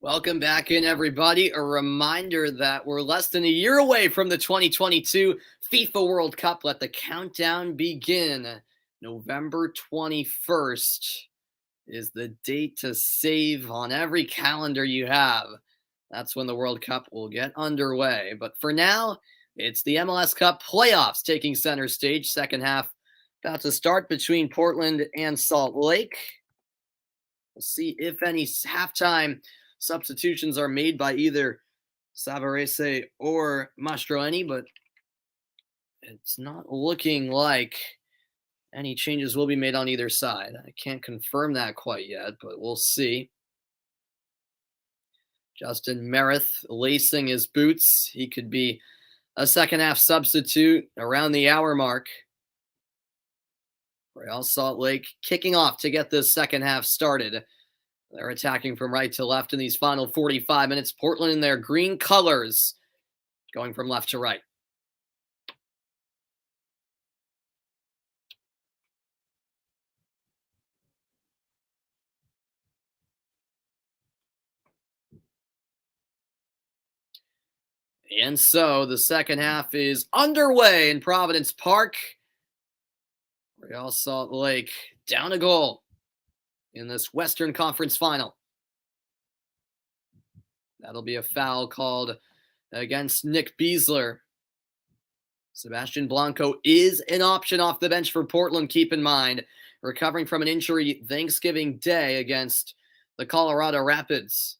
S1: Welcome back in, everybody. A reminder that we're less than a year away from the 2022 FIFA World Cup. Let the countdown begin. November 21st is the date to save on every calendar you have. That's when the World Cup will get underway. But for now, it's the MLS Cup Playoffs taking center stage. Second half about to start between Portland and Salt Lake. We'll see if any halftime substitutions are made by either Savarese or Mastroeni, but it's not looking like any changes will be made on either side. I can't confirm that quite yet, but we'll see. Justin Merith lacing his boots. He could be a second half substitute around the hour mark. Real Salt Lake kicking off to get this second half started. They're attacking from right to left in these final 45 minutes. Portland in their green colors, going from left to right. And so the second half is underway in Providence Park. Real Salt Lake down a goal in this Western Conference final. That'll be a foul called against Nick Beasler. Sebastian Blanco is an option off the bench for Portland, keep in mind. Recovering from an injury Thanksgiving Day against the Colorado Rapids.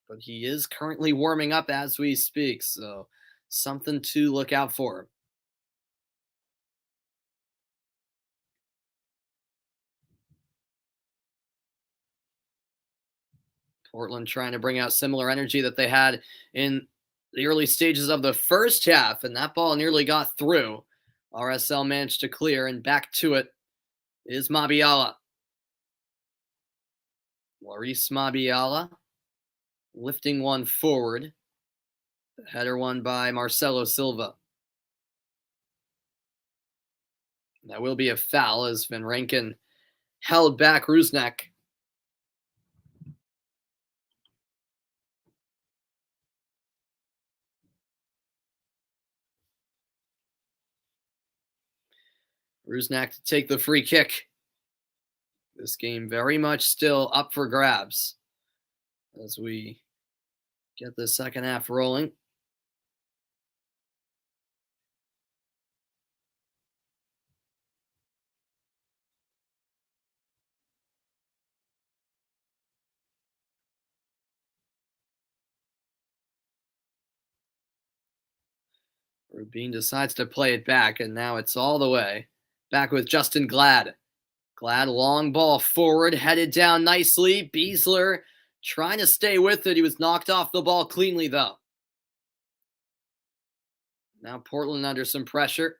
S1: But he is currently warming up as we speak, so something to look out for. Portland trying to bring out similar energy that they had in the early stages of the first half, and that ball nearly got through. RSL managed to clear, and back to it is Mabiala. Maurice Mabiala lifting one forward. The header won by Marcelo Silva. That will be a foul as Van Rankin held back Rusnak. Rusnak to take the free kick. This game very much still up for grabs as we get the second half rolling. Rubin decides to play it back, and now it's all the way back with Justin Glad. Glad, long ball forward, headed down nicely. Beasler trying to stay with it. He was knocked off the ball cleanly, though. Now Portland under some pressure.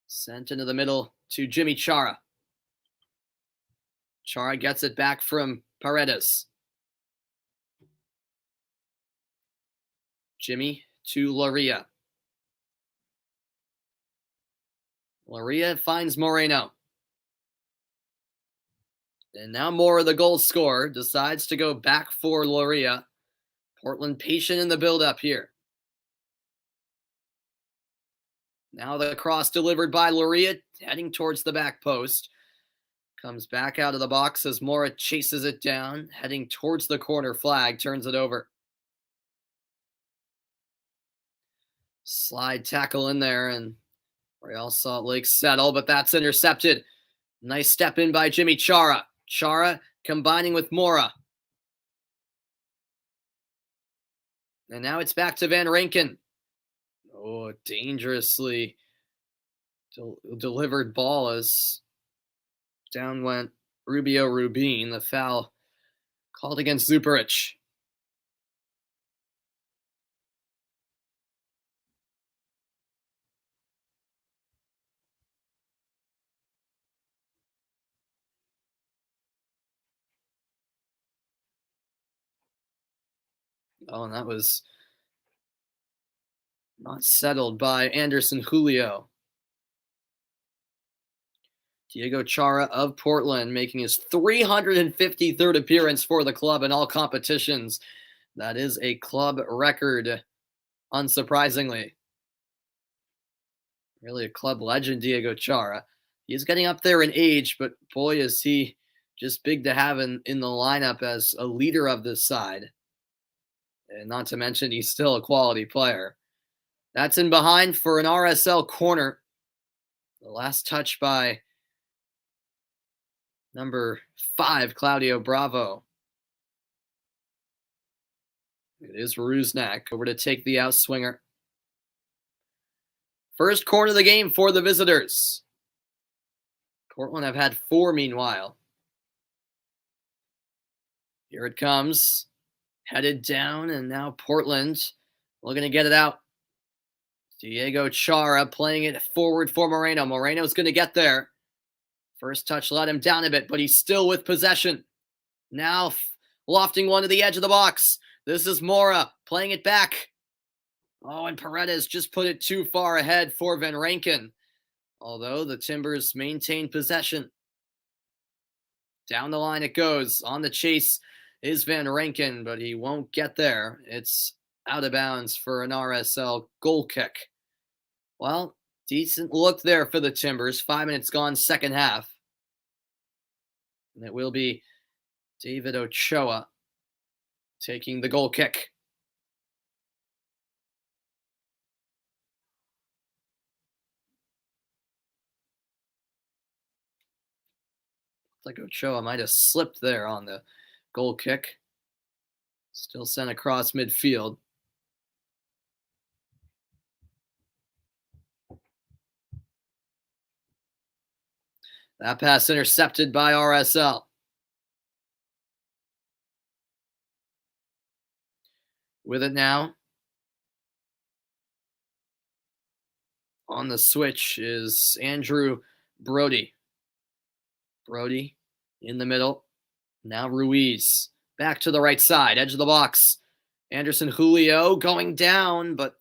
S1: Sent into the middle to Jimmy Chara. Chara gets it back from Paredes. Jimmy to Loria. Loria finds Moreno. And now Mora, the goal scorer, decides to go back for Loria. Portland patient in the build-up here. Now the cross delivered by Loria, heading towards the back post. Comes back out of the box as Mora chases it down, heading towards the corner flag, turns it over. Slide tackle in there, and Real Salt Lake settle, but that's intercepted. Nice step in by Jimmy Chara. Chara combining with Mora. And now it's back to Van Rankin. Oh, dangerously delivered ball as down went Rubio Rubin. The foul called against Zuparic. Oh, and that was not settled by Anderson Julio. Diego Chara of Portland making his 353rd appearance for the club in all competitions. That is a club record, unsurprisingly. Really a club legend, Diego Chara. He's getting up there in age, but boy, is he just big to have in the lineup as a leader of this side. And not to mention, he's still a quality player. That's in behind for an RSL corner. The last touch by number 5, Claudio Bravo. It is Rusnak over to take the outswinger. First corner of the game for the visitors. Portland have had 4 meanwhile. Here it comes. Headed down, and now Portland looking to get it out. Diego Chara playing it forward for Moreno. Moreno's going to get there. First touch let him down a bit, but he's still with possession. Now lofting one to the edge of the box. This is Mora playing it back. Oh, and Paredes just put it too far ahead for Van Rankin. Although the Timbers maintain possession. Down the line it goes. On the chase is Van Rankin, but he won't get there. It's Out of bounds for an RSL goal kick. Well, decent look there for the Timbers. 5 minutes gone, second half. And it will be David Ochoa taking the goal kick. Looks like Ochoa might have slipped there on the goal kick. Still sent across midfield. That pass intercepted by RSL. With it now. On the switch is Andrew Brody. Brody in the middle. Now Ruiz. Back to the right side, edge of the box. Anderson Julio going down, but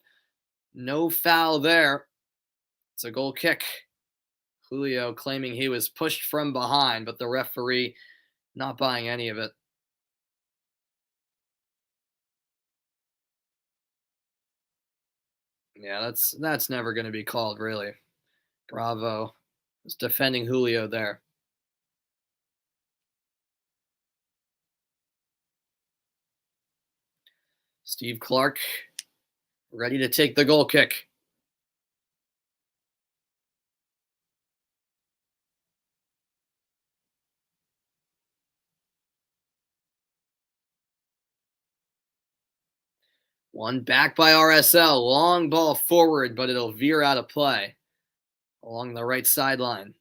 S1: no foul there. It's a goal kick. Julio claiming he was pushed from behind, but the referee not buying any of it. Yeah, that's never going to be called, really. Bravo was defending Julio there. Steve Clark ready to take the goal kick. One back by RSL. Long ball forward, but it'll veer out of play along the right sideline.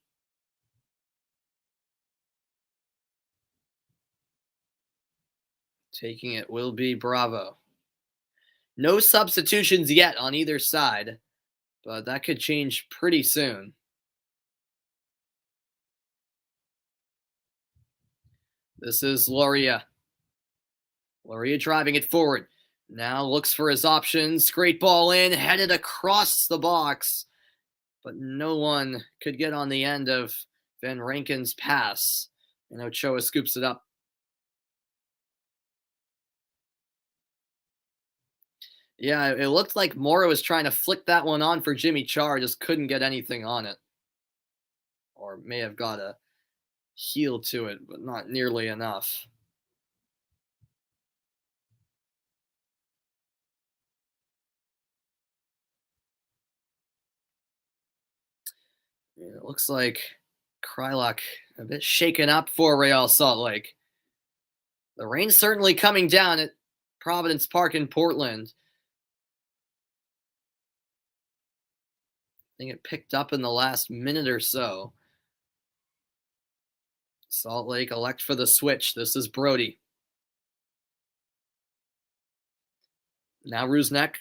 S1: Taking it will be Bravo. No substitutions yet on either side, but that could change pretty soon. This is Loria. Loria driving it forward. Now looks for his options. Great ball in, headed across the box, but no one could get on the end of Van Rankin's pass, and Ochoa scoops it up. Yeah, it looked like Mora was trying to flick that one on for Jimmy Char, just couldn't get anything on it. Or may have got a heel to it, but not nearly enough. It looks like Krylock a bit shaken up for Real Salt Lake. The rain's certainly coming down at Providence Park in Portland. I think it picked up in the last minute or so. Salt Lake elect for the switch. This is Brody. Now Rusnak.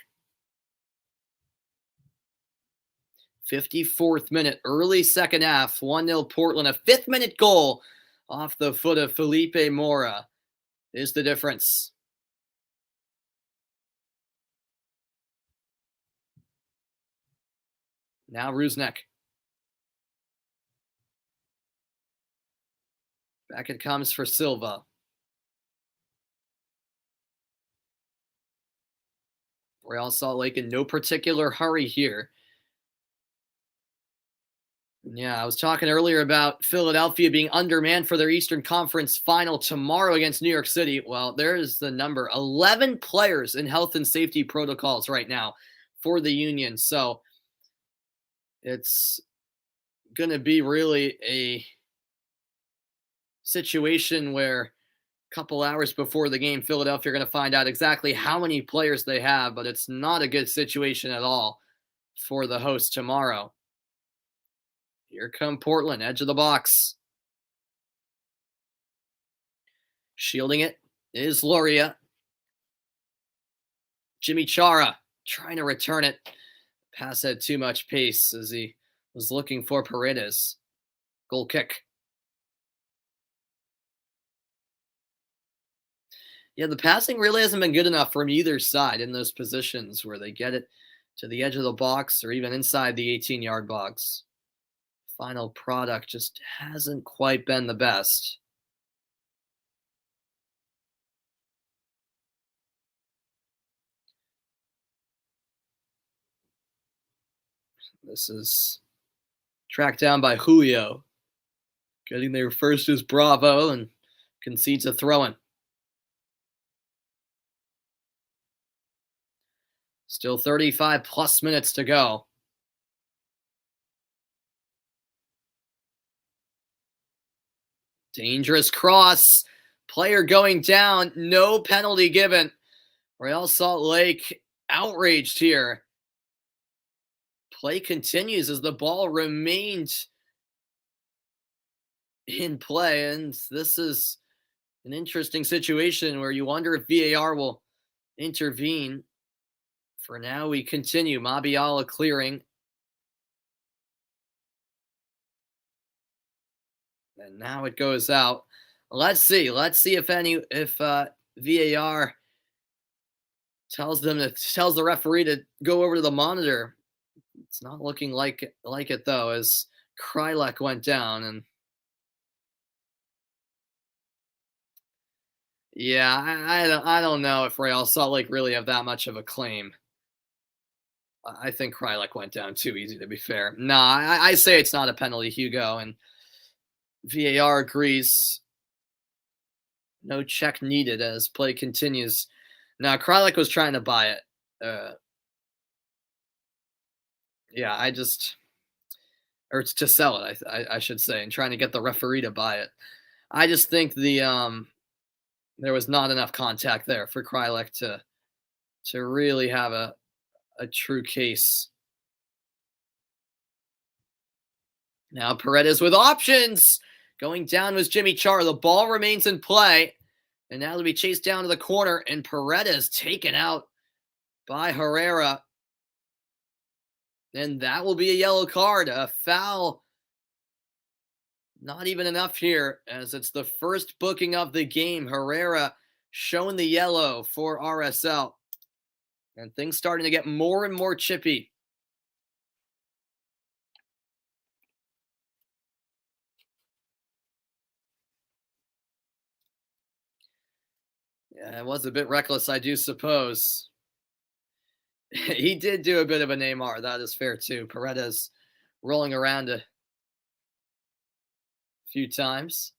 S1: 54th minute, early second half, 1-0 Portland. A 5th-minute goal off the foot of Felipe Mora is the difference. Now Rusnak. Back it comes for Silva. Real Salt Lake in no particular hurry here. Yeah, I was talking earlier about Philadelphia being undermanned for their Eastern Conference final tomorrow against New York City. Well, there is the number 11 players in health and safety protocols right now for the Union. So it's going to be really a situation where a couple hours before the game, Philadelphia are going to find out exactly how many players they have, but it's not a good situation at all for the host tomorrow. Here come Portland, edge of the box. Shielding it is Loria. Jimmy Chara trying to return it. Pass had too much pace as he was looking for Paredes. Goal kick. Yeah, the passing really hasn't been good enough from either side in those positions where they get it to the edge of the box or even inside the 18-yard box. Final product just hasn't quite been the best. This is tracked down by Julio. Getting there first is Bravo and concedes a throw-in. Still 35 plus minutes to go. Dangerous cross. Player going down. No penalty given. Real Salt Lake outraged here. Play continues as the ball remained in play. And this is an interesting situation where you wonder if VAR will intervene. For now, we continue. Mabiala clearing. And now it goes out. Let's see. Let's see if VAR tells the referee to go over to the monitor. It's not looking like it though, as Krylek went down. And yeah, I don't know if Real Salt Lake really have that much of a claim. I think Krylek went down too easy, to be fair. No, I say it's not a penalty, Hugo, and VAR agrees. No check needed as play continues. Now, Krylek was trying to buy it. Or to sell it, I should say, and trying to get the referee to buy it. I just think there was not enough contact there for Krylek to really have a true case. Now Paredes with options. Going down was Jimmy Char. The ball remains in play. And now they'll be chased down to the corner. And Paredes taken out by Herrera. And that will be a yellow card. A foul. Not even enough here, as it's the first booking of the game. Herrera showing the yellow for RSL. And things starting to get more and more chippy. Yeah, it was a bit reckless, I do suppose. He did do a bit of a Neymar. That is fair, too. Paredes rolling around a few times.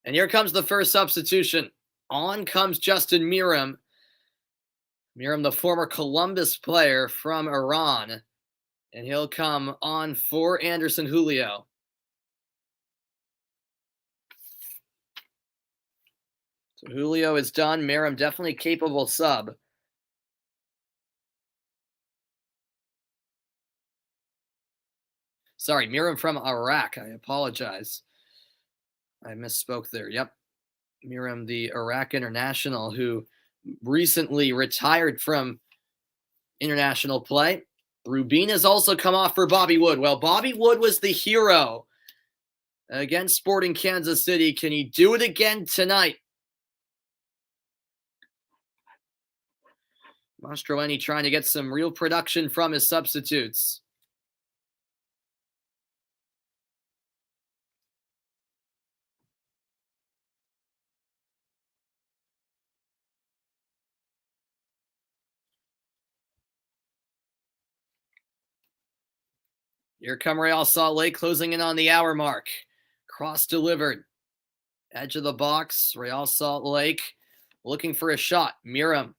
S1: And here comes the first substitution. On comes Justin Miram. Miram, the former Columbus player from Iran. And he'll come on for Anderson Julio. So Julio is done. Miram definitely capable sub. Sorry, Miram from Iraq. I apologize. I misspoke there. Yep. Miram, the Iraq international who recently retired from international play. Rubin has also come off for Bobby Wood. Well, Bobby Wood was the hero against Sporting Kansas City. Can he do it again tonight? Mastroeni trying to get some real production from his substitutes. Here come Real Salt Lake closing in on the hour mark. Cross delivered. Edge of the box. Real Salt Lake looking for a shot. Miram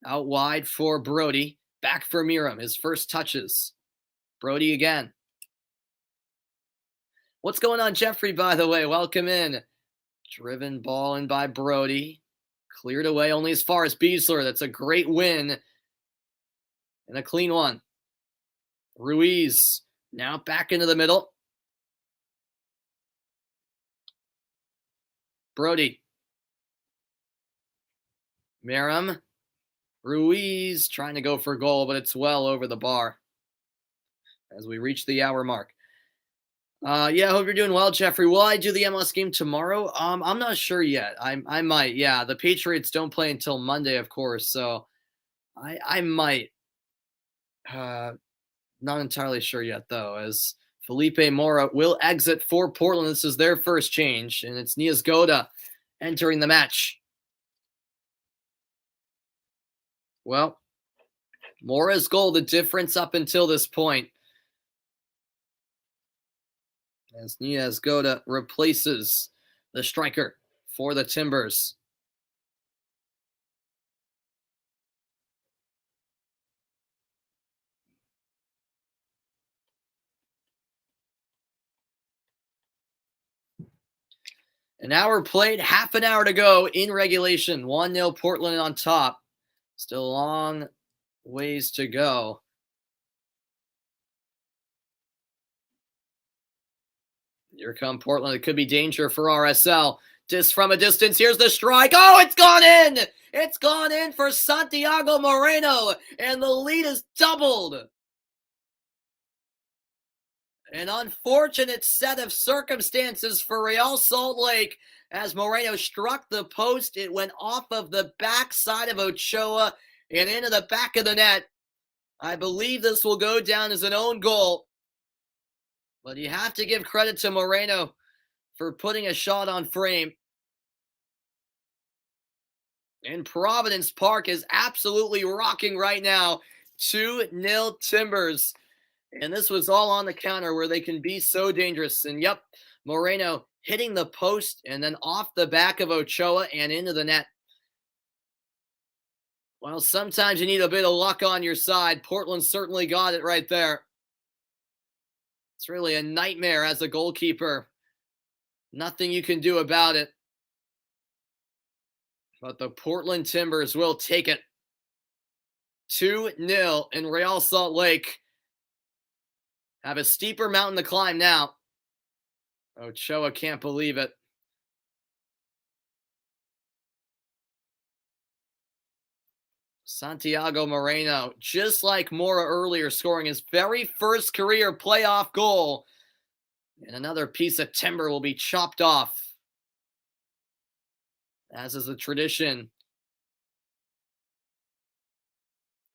S1: out wide for Brody. Back for Miram. His first touches. Brody again. What's going on, Jeffrey, by the way? Welcome in. Driven ball in by Brody. Cleared away only as far as Beasler. That's a great win. And a clean one. Ruiz now back into the middle. Brody. Miram. Ruiz trying to go for a goal, but it's well over the bar as we reach the hour mark. Yeah, hope you're doing well, Jeffrey. Will I do the MLS game tomorrow? I'm not sure yet. I might. Yeah, the Patriots don't play until Monday, of course, so I might. Not entirely sure yet, though, as Felipe Mora will exit for Portland. This is their first change, and it's Nias Goda entering the match. Well, Mora's goal, the difference up until this point. As Nias Goda replaces the striker for the Timbers. An hour played, half an hour to go in regulation. 1-0 Portland on top. Still a long ways to go. Here come Portland. It could be danger for RSL. Just from a distance, here's the strike. Oh, it's gone in! It's gone in for Santiago Moreno, and the lead is doubled. An unfortunate set of circumstances for Real Salt Lake as Moreno struck the post. It went off of the backside of Ochoa and into the back of the net. I believe this will go down as an own goal. But you have to give credit to Moreno for putting a shot on frame. And Providence Park is absolutely rocking right now. 2-0 Timbers. And this was all on the counter where they can be so dangerous. And yep, Moreno hitting the post and then off the back of Ochoa and into the net. Well, sometimes you need a bit of luck on your side. Portland certainly got it right there. It's really a nightmare as a goalkeeper. Nothing you can do about it. But the Portland Timbers will take it. 2-0 in Real Salt Lake. Have a steeper mountain to climb now. Ochoa can't believe it. Santiago Moreno, just like Mora earlier, scoring his very first career playoff goal. And another piece of timber will be chopped off. As is the tradition.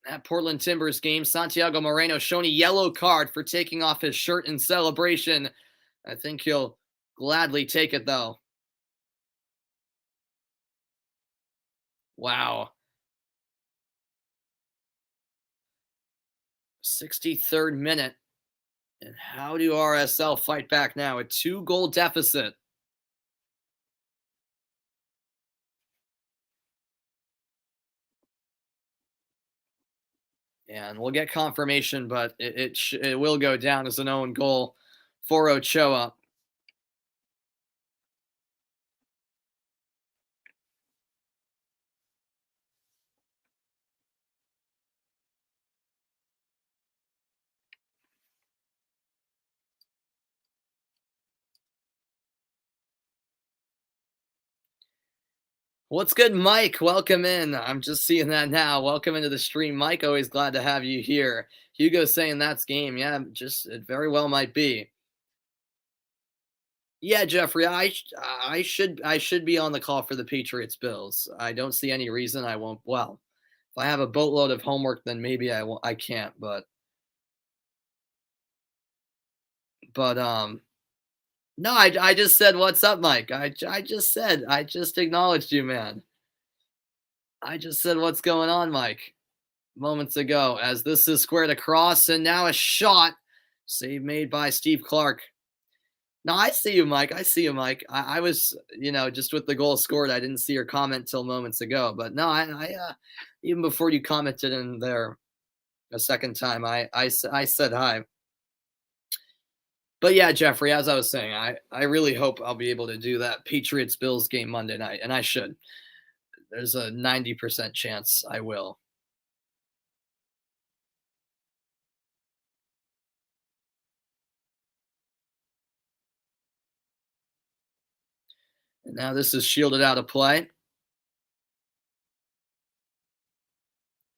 S1: At Portland Timbers game, Santiago Moreno shown a yellow card for taking off his shirt in celebration. I think he'll gladly take it, though. Wow. 63rd minute. And how do RSL fight back now? A 2-goal deficit. And we'll get confirmation, but it will go down as an own goal for Ochoa. What's good, Mike? Welcome in. I'm just seeing that now. Welcome into the stream, Mike. Always glad to have you here. Hugo saying that's game. Yeah, just it very well might be. Yeah, Jeffrey, I should be on the call for the Patriots Bills. I don't see any reason I won't. Well, if I have a boatload of homework, then maybe I won't. I can't. But no, I just said what's up, Mike. I just acknowledged you, man. I just said what's going on, Mike, moments ago. As this is squared across, and now a shot, save made by Steve Clark. No, I see you, Mike. I see you, Mike. I was, just with the goal scored, I didn't see your comment till moments ago. But no, I even before you commented in there a second time, I said hi. But yeah, Jeffrey, as I was saying, I really hope I'll be able to do that Patriots-Bills game Monday night, and I should. There's a 90% chance I will. And now this is shielded out of play.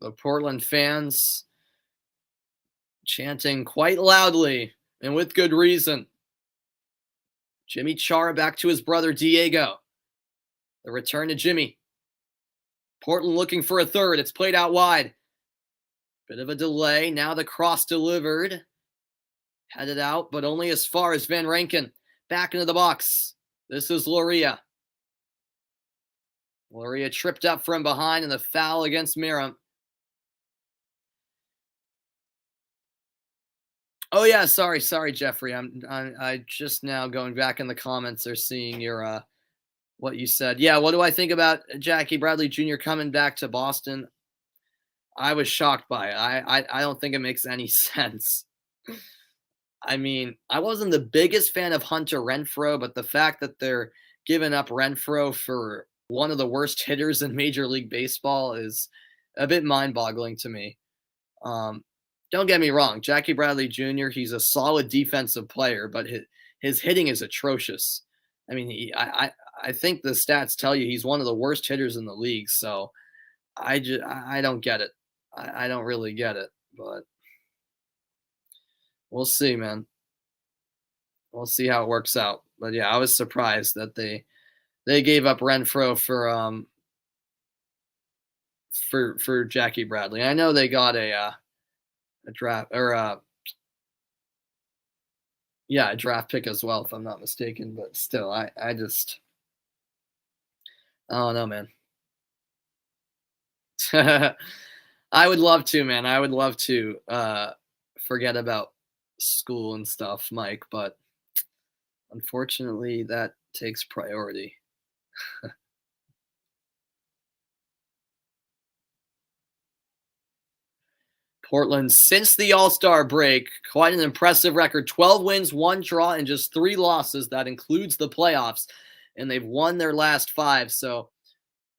S1: The Portland fans chanting quite loudly and with good reason. Jimmy Chara back to his brother Diego. The return to Jimmy. Portland looking for a third. It's played out wide. Bit of a delay. Now the cross delivered. Headed out, but only as far as Van Rankin. Back into the box. This is Loria. Loria tripped up from behind, and the foul against Miram. Oh yeah, sorry, Jeffrey. I just now going back in the comments or seeing your what you said. Yeah, what do I think about Jackie Bradley Jr. coming back to Boston? I was shocked by it. I don't think it makes any sense. I mean, I wasn't the biggest fan of Hunter Renfroe, but the fact that they're giving up Renfroe for one of the worst hitters in Major League Baseball is a bit mind-boggling to me. Um, don't get me wrong, Jackie Bradley Jr. He's a solid defensive player, but his hitting is atrocious. I mean, I think the stats tell you he's one of the worst hitters in the league. So I don't get it. I don't really get it, but we'll see, man. We'll see how it works out. But yeah, I was surprised that they gave up Renfro for Jackie Bradley. I know they got a draft or yeah, a draft pick as well, if I'm not mistaken. But still, I just I don't know, man. I would love to, man. I would love to forget about school and stuff, Mike, but unfortunately that takes priority. Portland, since the All-Star break, quite an impressive record. 12 wins, 1 draw, and just 3 losses. That includes the playoffs. And they've won their last 5. So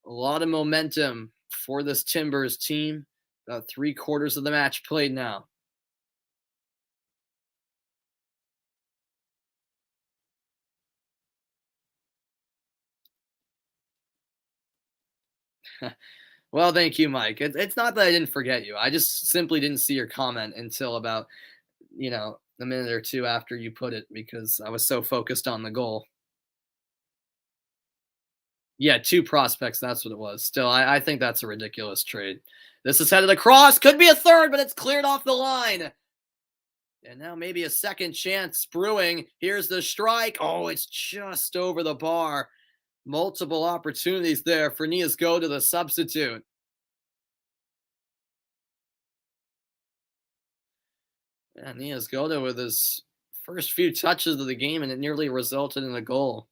S1: a lot of momentum for this Timbers team. About 3/4 of the match played now. Well, thank you, Mike. It's not that I didn't forget you. I just simply didn't see your comment until about, a minute or two after you put it because I was so focused on the goal. Yeah, 2 prospects, that's what it was. Still, I think that's a ridiculous trade. This is headed across, could be a third, but it's cleared off the line. And now maybe a second chance brewing. Here's the strike. Oh, it's just over the bar. Multiple opportunities there for Nias to the substitute. Yeah, Nias Goda with his first few touches of the game, and it nearly resulted in a goal.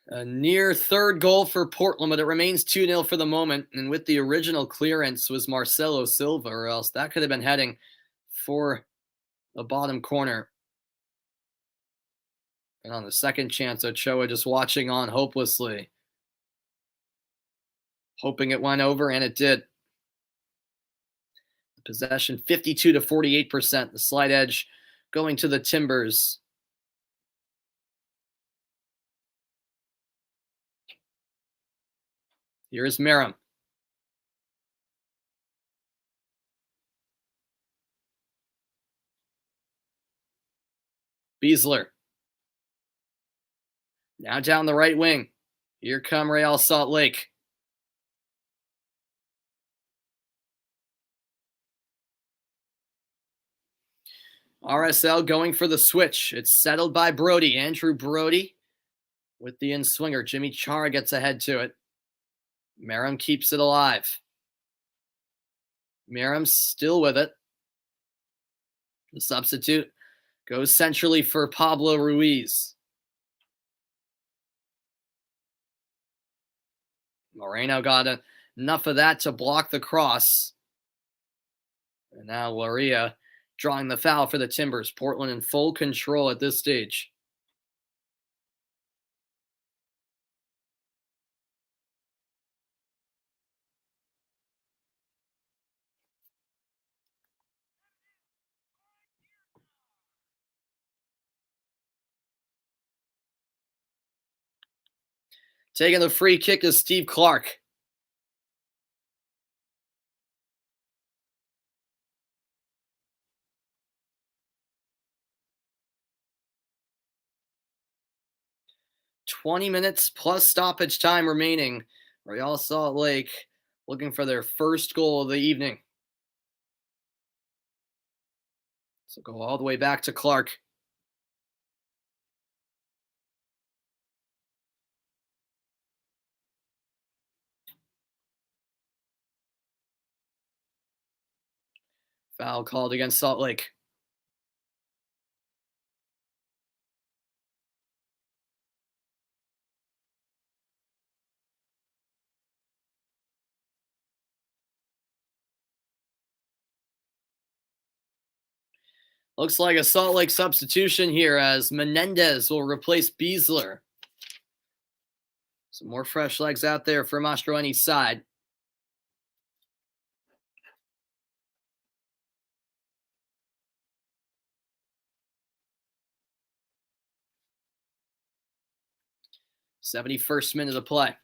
S1: A near third goal for Portland, but it remains 2-0 for the moment. And with the original clearance was Marcelo Silva, or else that could have been heading for the bottom corner. And on the second chance, Ochoa just watching on hopelessly, hoping it went over, and it did. The possession 52 to 48%. The slight edge going to the Timbers. Here's Merrim. Beasler. Now down the right wing. Here come Real Salt Lake. RSL going for the switch. It's settled by Brody. Andrew Brody with the in-swinger. Jimmy Chara gets ahead to it. Merrim keeps it alive. Merrim still with it. The substitute goes centrally for Pablo Ruiz. Moreno got enough of that to block the cross. And now Loria drawing the foul for the Timbers. Portland in full control at this stage. Taking the free kick is Steve Clark. "20 minutes plus stoppage time remaining. Real Salt Lake looking for their first goal of the evening. So go all the way back to Clark. Foul called against Salt Lake. Looks like a Salt Lake substitution here as Menendez will replace Beasler. Some more fresh legs out there for Mastroeni's side. '71st minute of play.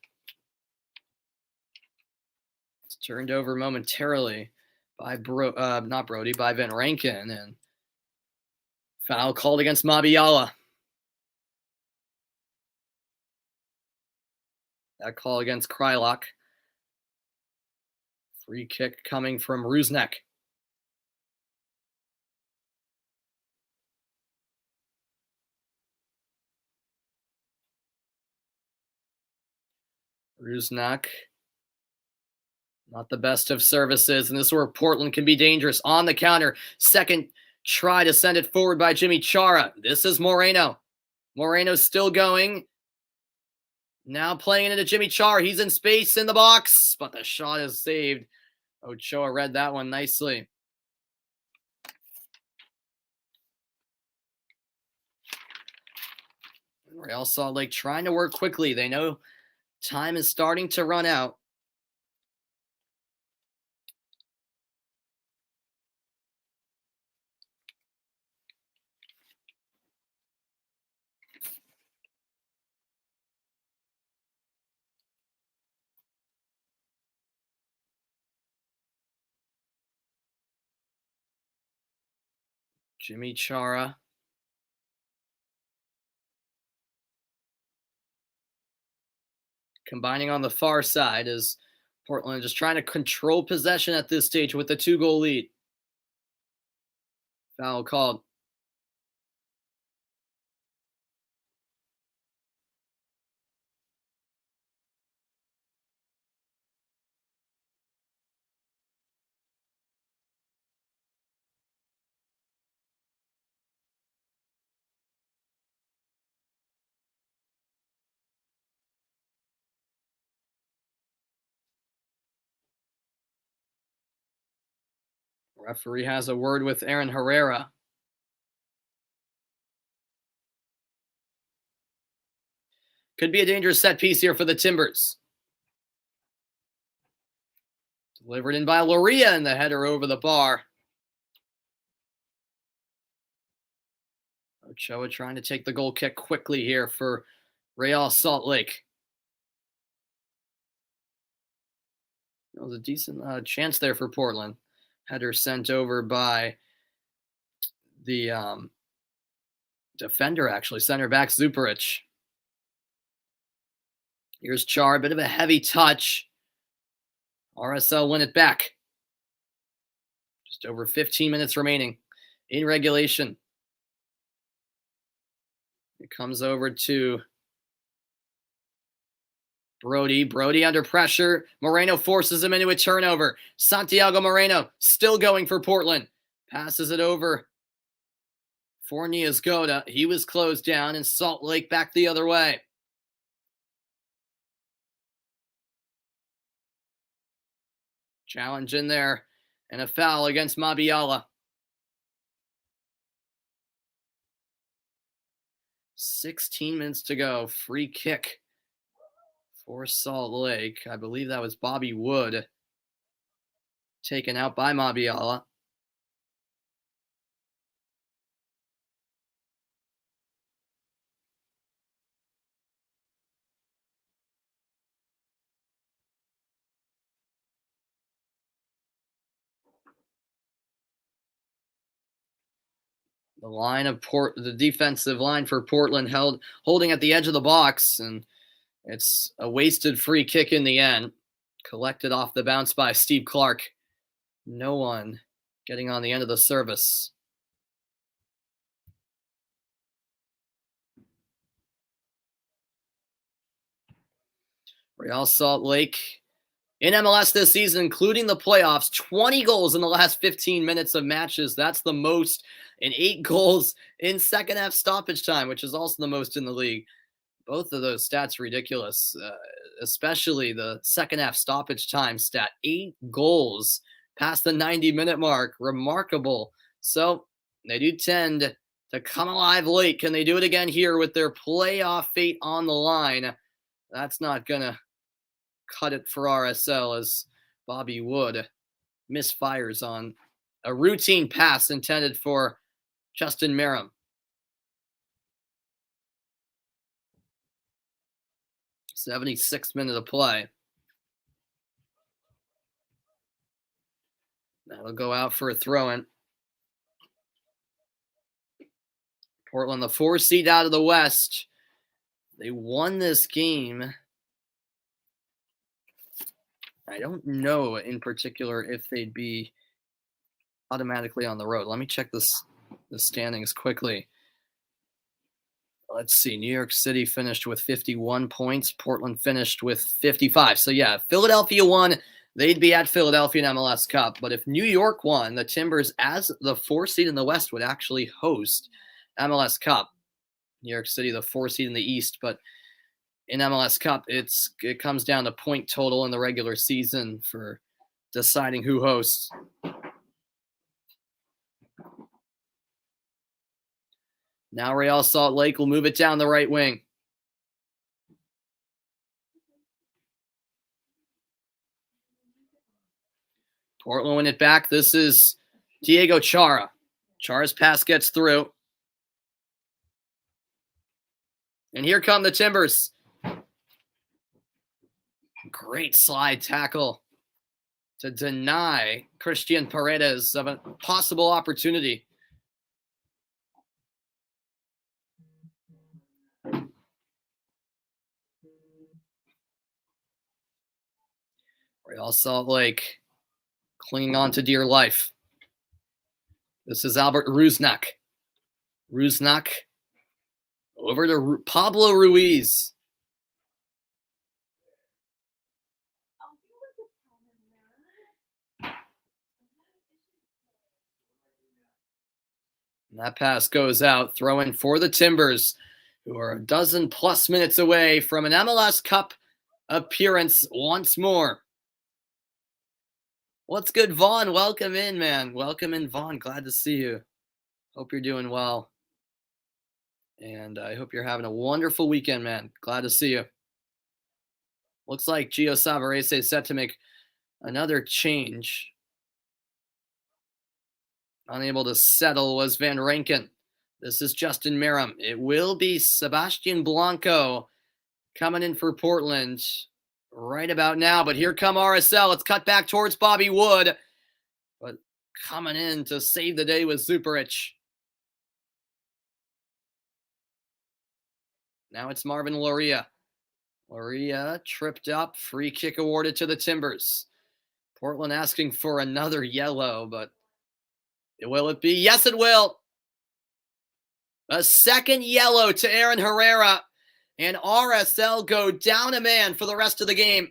S1: It's turned over momentarily by by Van Rankin, and foul called against Mabiala. That call against Krylock. Free kick coming from Rusnak. Rusnak, not the best of services, and this is where Portland can be dangerous. On the counter, second try to send it forward by Jimmy Chara. This is Moreno. Moreno's still going. Now playing it into Jimmy Chara. He's in space in the box, but the shot is saved. Ochoa read that one nicely. Real Salt Lake trying to work quickly. They know time is starting to run out. Jimmy Chara. Combining on the far side as Portland just trying to control possession at this stage with the 2-goal lead. Foul called. Referee has a word with Aaron Herrera. Could be a dangerous set piece here for the Timbers. Delivered in by Loria, and the header over the bar. Ochoa trying to take the goal kick quickly here for Real Salt Lake. That was a decent chance there for Portland. Header sent over by the defender, actually, center back Zuperich. Here's Char, a bit of a heavy touch. RSL win it back. Just over 15 minutes remaining in regulation. It comes over to Brody. Brody under pressure. Moreno forces him into a turnover. Santiago Moreno still going for Portland. Passes it over for Niazgoda. He was closed down, and Salt Lake back the other way. Challenge in there, and a foul against Mabiala. 16 minutes to go. Free kick for Salt Lake. I believe that was Bobby Wood. Taken out by Mabiala. The defensive line for Portland holding at the edge of the box, and it's a wasted free kick in the end. Collected off the bounce by Steve Clark. No one getting on the end of the service. Real Salt Lake in MLS this season, including the playoffs. 20 goals in the last 15 minutes of matches. That's the most, and 8 goals in second half stoppage time, which is also the most in the league. Both of those stats ridiculous, especially the second half stoppage time stat. 8 goals past the 90-minute mark. Remarkable. So they do tend to come alive late. Can they do it again here with their playoff fate on the line? That's not going to cut it for RSL, as Bobby Wood misfires on a routine pass intended for Justin Merrim. 76th minute of play. That'll go out for a throw-in. Portland, the 4 seed out of the West. They won this game. I don't know in particular if they'd be automatically on the road. Let me check the standings quickly. Let's see. New York City finished with 51 points. Portland finished with 55. So, yeah, Philadelphia won. They'd be at Philadelphia in MLS Cup. But if New York won, the Timbers, as the 4 seed in the West, would actually host MLS Cup. New York City, the 4 seed in the East. But in MLS Cup, it comes down to point total in the regular season for deciding who hosts. Now Real Salt Lake will move it down the right wing. Portland win it back. This is Diego Chara. Chara's pass gets through. And here come the Timbers. Great slide tackle to deny Christian Paredes of a possible opportunity. Real Salt Lake clinging on to dear life. This is Albert Rusnak. Rusnak over to Pablo Ruiz. And that pass goes out. Throw in for the Timbers, who are a dozen plus minutes away from an MLS Cup appearance once more. What's good, Vaughn? Welcome in, man. Welcome in, Vaughn. Glad to see you. Hope you're doing well. And I hope you're having a wonderful weekend, man. Glad to see you. Looks like Gio Savarese is set to make another change. Unable to settle was Van Rankin. This is Justin Merrim. It will be Sebastian Blanco coming in for Portland right about now. But here come RSL. It's cut back towards Bobby Wood. But coming in to save the day with Zuparic. Now it's Marvin Loria. Loria tripped up. Free kick awarded to the Timbers. Portland asking for another yellow, but will it be? Yes, it will. A second yellow to Aaron Herrera, and RSL go down a man for the rest of the game.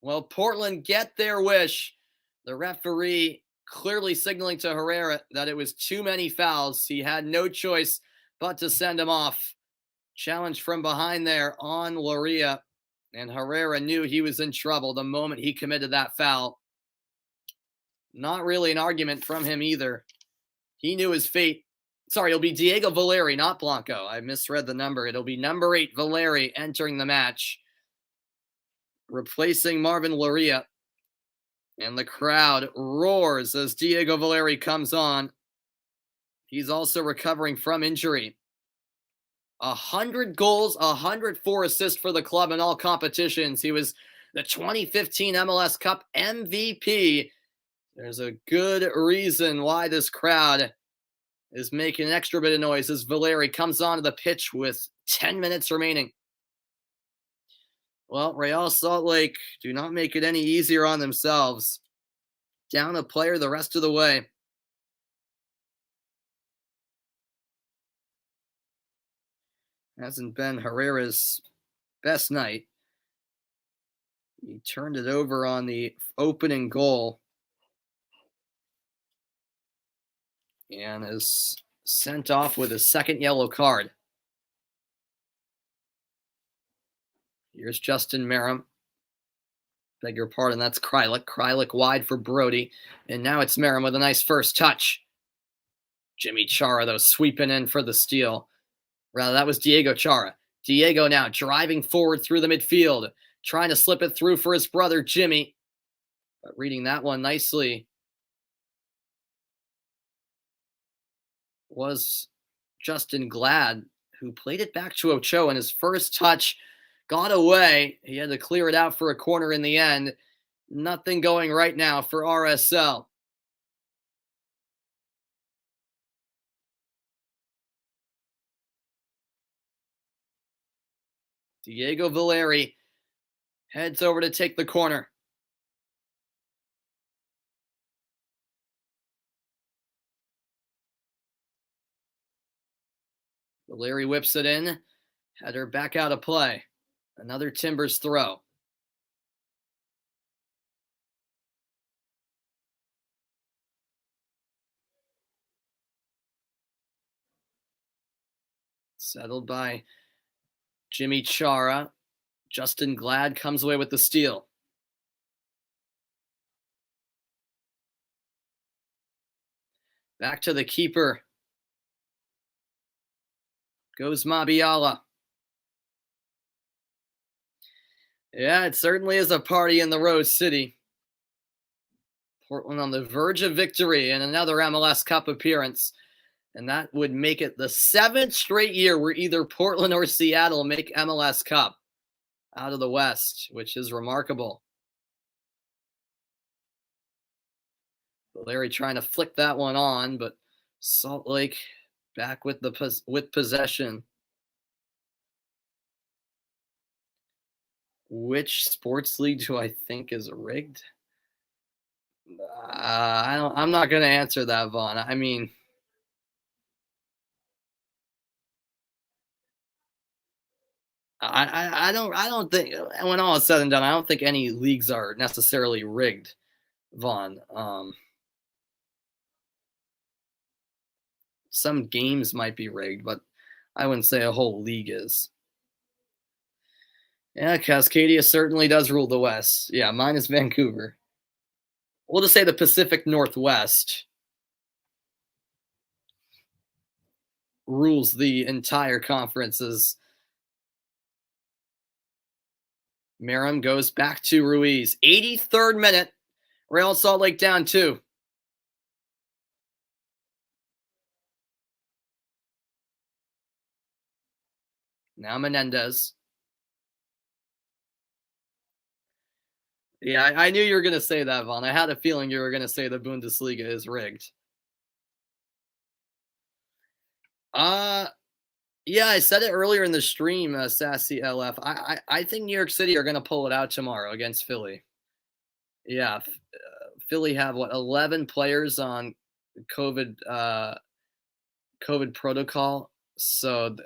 S1: Well, Portland get their wish. The referee clearly signaling to Herrera that it was too many fouls. He had no choice but to send him off. Challenge from behind there on Loria, and Herrera knew he was in trouble the moment he committed that foul. Not really an argument from him either. He knew his fate. Sorry, it'll be Diego Valeri, not Blanco. I misread the number. It'll be number 8, Valeri, entering the match, replacing Marvin Loria. And the crowd roars as Diego Valeri comes on. He's also recovering from injury. 100 goals, 104 assists for the club in all competitions. He was the 2015 MLS Cup MVP. There's a good reason why this crowd is making an extra bit of noise as Valeri comes onto the pitch with 10 minutes remaining. Well, Real Salt Lake do not make it any easier on themselves. Down a player the rest of the way. Hasn't been Herrera's best night. He turned it over on the opening goal and is sent off with a second yellow card. Here's Justin Merrim. Beg your pardon, that's Krylik. Krylik wide for Brody. And now it's Merrim with a nice first touch. Jimmy Chara, though, sweeping in for the steal. Rather, that was Diego Chara. Diego now driving forward through the midfield, trying to slip it through for his brother, Jimmy. But reading that one nicely was Justin Glad, who played it back to Ochoa, and his first touch got away. He had to clear it out for a corner in the end. Nothing going right now for RSL. Diego Valeri heads over to take the corner. Valeri whips it in. Header back out of play. Another Timbers throw. Settled by Jimmy Chara. Justin Glad comes away with the steal. Back to the keeper. Goes Mabiala. Yeah, it certainly is a party in the Rose City. Portland on the verge of victory in another MLS Cup appearance. And that would make it the 7th straight year where either Portland or Seattle make MLS Cup out of the West, which is remarkable. Larry trying to flick that one on, but Salt Lake back with possession. Which sports league do I think is rigged? I'm not going to answer that, Vaughn. I mean, I don't think, when all is said and done, I don't think any leagues are necessarily rigged, Vaughn. Some games might be rigged, but I wouldn't say a whole league is. Yeah, Cascadia certainly does rule the West. Yeah, minus Vancouver. We'll just say the Pacific Northwest rules the entire conferences. Merrim goes back to Ruiz. 83rd minute. Real Salt Lake down 2. Now Menendez. Yeah, I knew you were going to say that, Vaughn. I had a feeling you were going to say the Bundesliga is rigged. Yeah, I said it earlier in the stream, Sassy LF. I think New York City are going to pull it out tomorrow against Philly. Yeah, Philly have 11 players on COVID protocol. So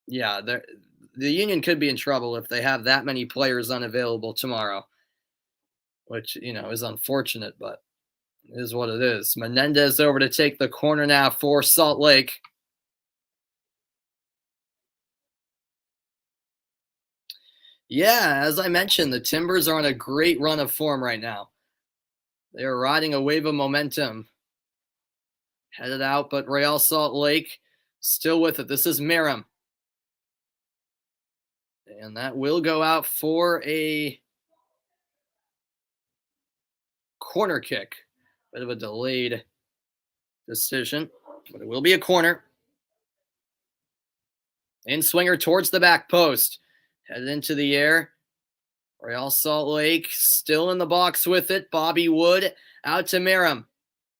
S1: yeah, the Union could be in trouble if they have that many players unavailable tomorrow, which is unfortunate, but it is what it is. Menendez over to take the corner now for Salt Lake. Yeah, as I mentioned, the Timbers are on a great run of form right now. They are riding a wave of momentum. Headed out, but Real Salt Lake still with it. This is Merrim. And that will go out for a corner kick. Bit of a delayed decision, but it will be a corner. In swinger towards the back post. Headed into the air. Real Salt Lake still in the box with it. Bobby Wood out to Merrim.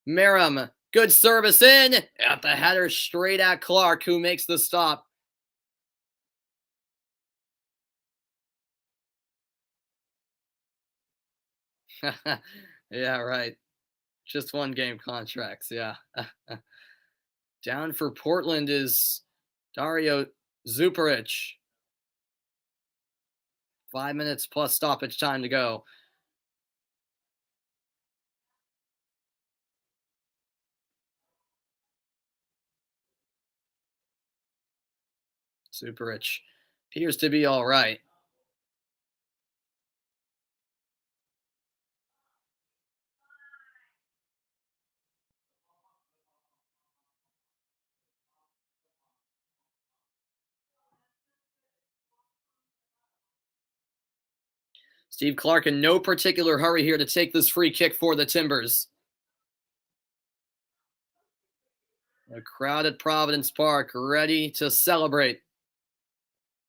S1: Merrim, good service in. At the header straight at Clark, who makes the stop. Yeah, right. Just 1 game contracts, yeah. Down for Portland is Dario Zuparic. 5 minutes plus stoppage time to go. Superich appears to be all right. Steve Clark in no particular hurry here to take this free kick for the Timbers. A crowded Providence Park ready to celebrate.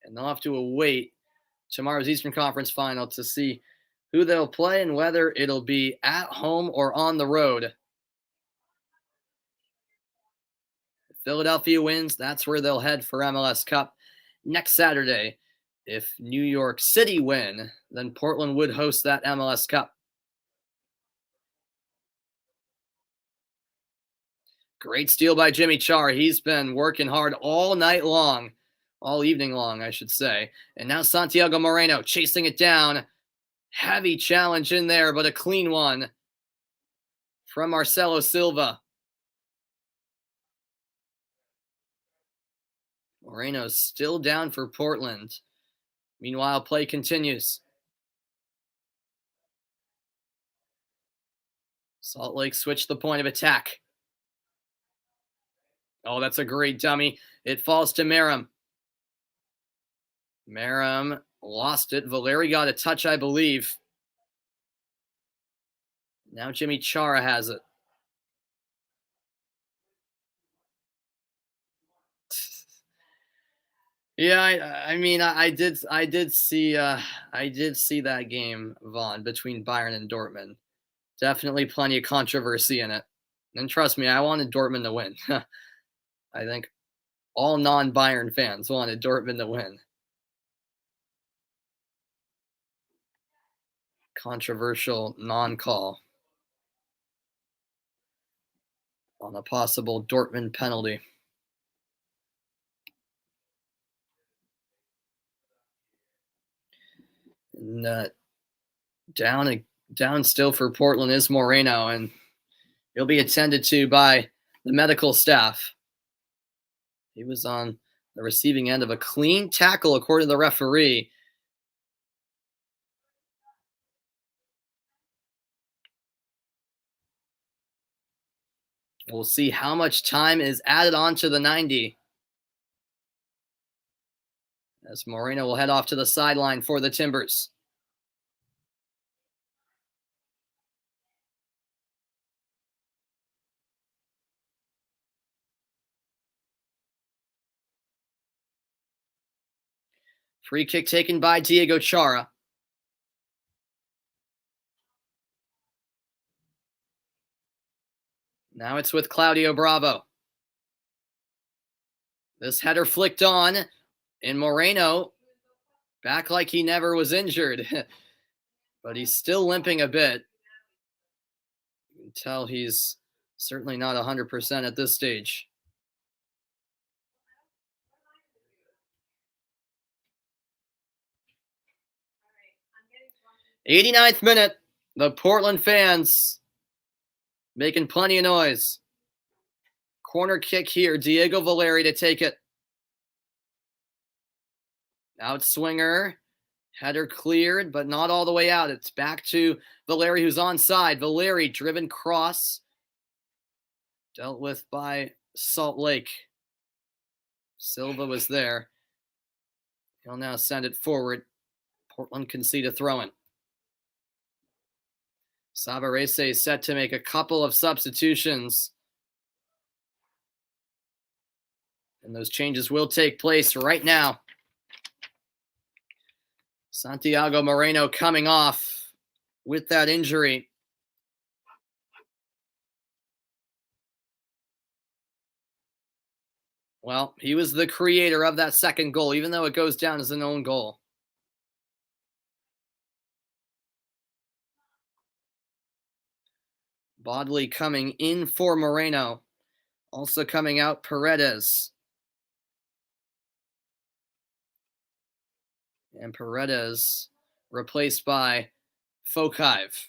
S1: And they'll have to await tomorrow's Eastern Conference final to see who they'll play and whether it'll be at home or on the road. If Philadelphia wins, that's where they'll head for MLS Cup next Saturday. If New York City win, then Portland would host that MLS Cup. Great steal by Jimmy Chara. He's been working hard all night long, all evening long, I should say. And now Santiago Moreno chasing it down. Heavy challenge in there, but a clean one from Marcelo Silva. Moreno's still down for Portland. Meanwhile, play continues. Salt Lake switched the point of attack. Oh, that's a great dummy. It falls to Merrim. Merrim lost it. Valeri got a touch, I believe. Now Jimmy Chara has it. Yeah, I did see that game, Vaughn, between Bayern and Dortmund. Definitely plenty of controversy in it. And trust me, I wanted Dortmund to win. I think all non-Bayern fans wanted Dortmund to win. Controversial non-call on a possible Dortmund penalty. And down still for Portland is Moreno, and he'll be attended to by the medical staff. He was on the receiving end of a clean tackle, according to the referee. We'll see how much time is added on to the 90. As Moreno will head off to the sideline for the Timbers. Free kick taken by Diego Chara. Now it's with Claudio Bravo. This header flicked on, and Moreno back like he never was injured. But he's still limping a bit. You can tell he's certainly not 100% at this stage. 89th minute. The Portland fans making plenty of noise. Corner kick here. Diego Valeri to take it. Outswinger. Header cleared, but not all the way out. It's back to Valeri, who's onside. Valeri, driven cross. Dealt with by Salt Lake. Silva was there. He'll now send it forward. Portland concede a throw-in. Savarese is set to make a couple of substitutions. And those changes will take place right now. Santiago Moreno coming off with that injury. Well, he was the creator of that second goal, even though it goes down as an own goal. Bodley coming in for Moreno. Also coming out, Paredes. And Paredes replaced by Fokive.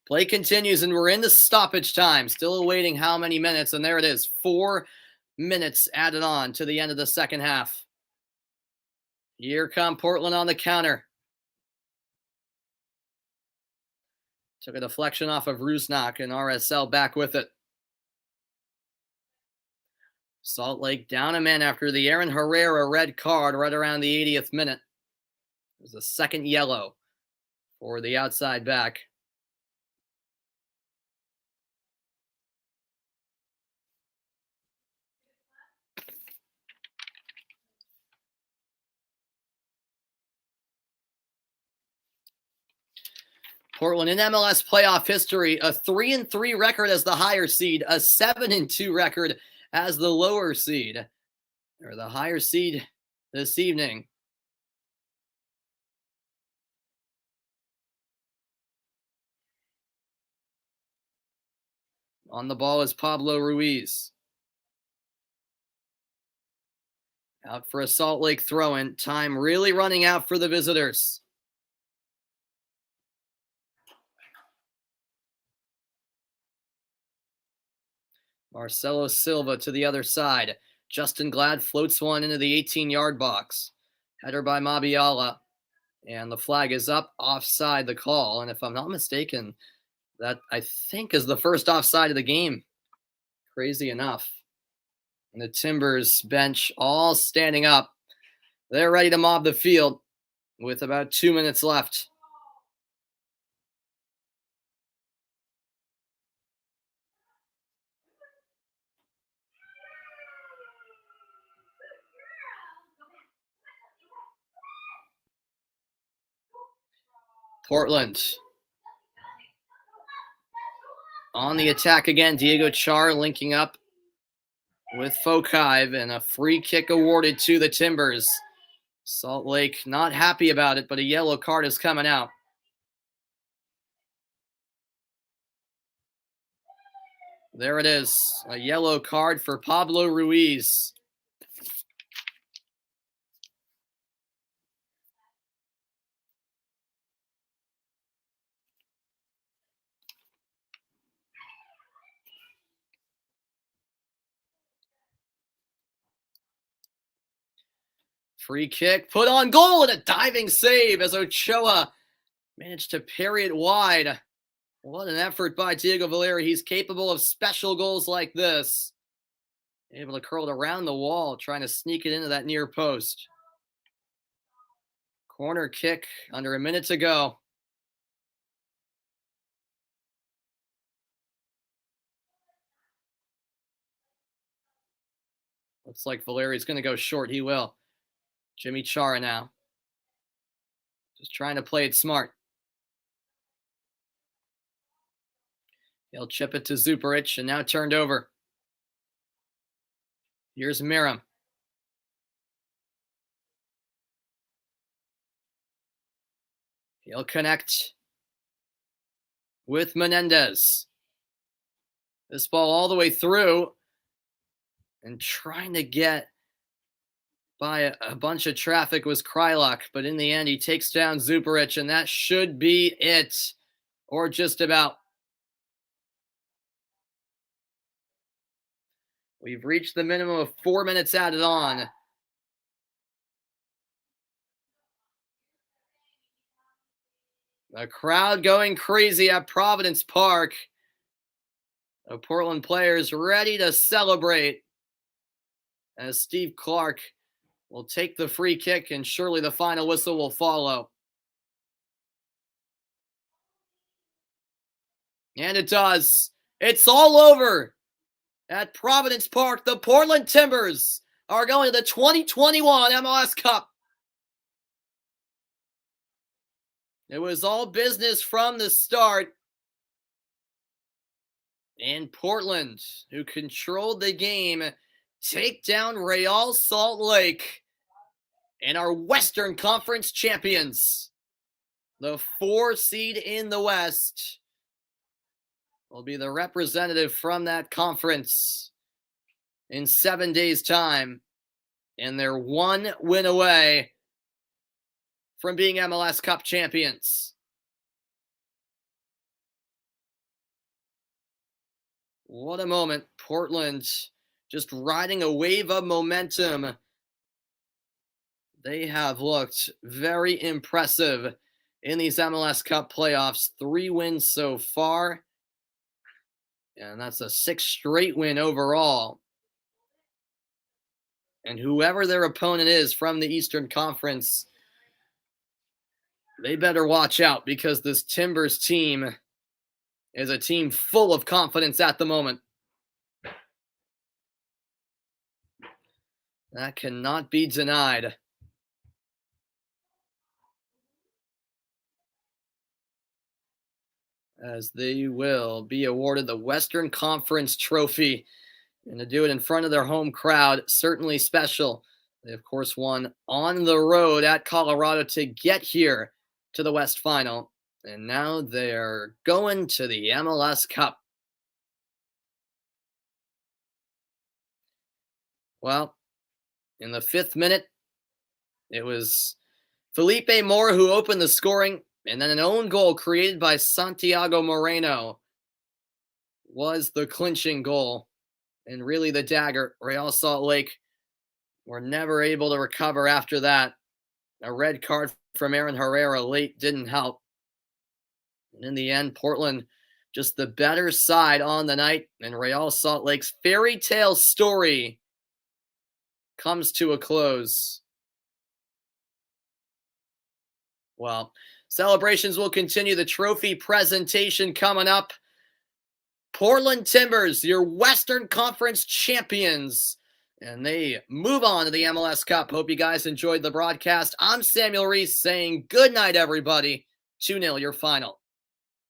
S1: Play continues, and we're in the stoppage time. Still awaiting how many minutes, and there it is. 4 minutes added on to the end of the second half. Here come Portland on the counter. Took a deflection off of Rusnak, and RSL back with it. Salt Lake down a man after the Aaron Herrera red card right around the 80th minute. It was the second yellow for the outside back. Portland in MLS playoff history, a 3-3 record as the higher seed, a 7-2 record as the lower seed, or the higher seed this evening. On the ball is Pablo Ruiz. Out for a Salt Lake throw-in. Time really running out for the visitors. Marcelo Silva to the other side. Justin Glad floats one into the 18-yard box. Header by Mabiala. And the flag is up, offside the call. And if I'm not mistaken, that I think is the first offside of the game. Crazy enough. And the Timbers bench all standing up. They're ready to mob the field with about 2 minutes left. Portland on the attack again. Diego Char linking up with Fokive, and a free kick awarded to the Timbers. Salt Lake not happy about it, but a yellow card is coming out. There it is, a yellow card for Pablo Ruiz. Free kick, put on goal, and a diving save as Ochoa managed to parry it wide. What an effort by Diego Valeri. He's capable of special goals like this. Able to curl it around the wall, trying to sneak it into that near post. Corner kick, under a minute to go. Looks like Valeri's going to go short. He will. Jimmy Chara now. Just trying to play it smart. He'll chip it to Zuparic, and now turned over. Here's Miram. He'll connect with Menendez. This ball all the way through, and trying to get by a bunch of traffic was Krylock, but in the end he takes down Zuparic, and that should be it, or just about. We've reached the minimum of 4 minutes added on. The crowd going crazy at Providence Park. The Portland players ready to celebrate as Steve Clark will take the free kick, and surely the final whistle will follow. And it does. It's all over at Providence Park. The Portland Timbers are going to the 2021 MLS Cup. It was all business from the start. And Portland, who controlled the game, take down Real Salt Lake and our Western Conference champions. The 4 seed in the West will be the representative from that conference in 7 days' time. And they're one win away from being MLS Cup champions. What a moment. Portland just riding a wave of momentum. They have looked very impressive in these MLS Cup playoffs. 3 wins so far. And that's a 6th straight win overall. And whoever their opponent is from the Eastern Conference, they better watch out, because this Timbers team is a team full of confidence at the moment. That cannot be denied. As they will be awarded the Western Conference Trophy, and to do it in front of their home crowd, certainly special. They, of course, won on the road at Colorado to get here to the West Final, and now they're going to the MLS Cup. Well, in the 5th minute, it was Felipe Mora who opened the scoring, and then an own goal created by Santiago Moreno was the clinching goal, and really the dagger. Real Salt Lake were never able to recover after that. A red card from Aaron Herrera late didn't help. And in the end, Portland just the better side on the night, and Real Salt Lake's fairy tale story comes to a close. Well, celebrations will continue. The trophy presentation coming up. Portland Timbers, your Western Conference champions, and they move on to the MLS Cup. Hope you guys enjoyed the broadcast. I'm Samuel Reese saying good night, everybody. 2-0 your final.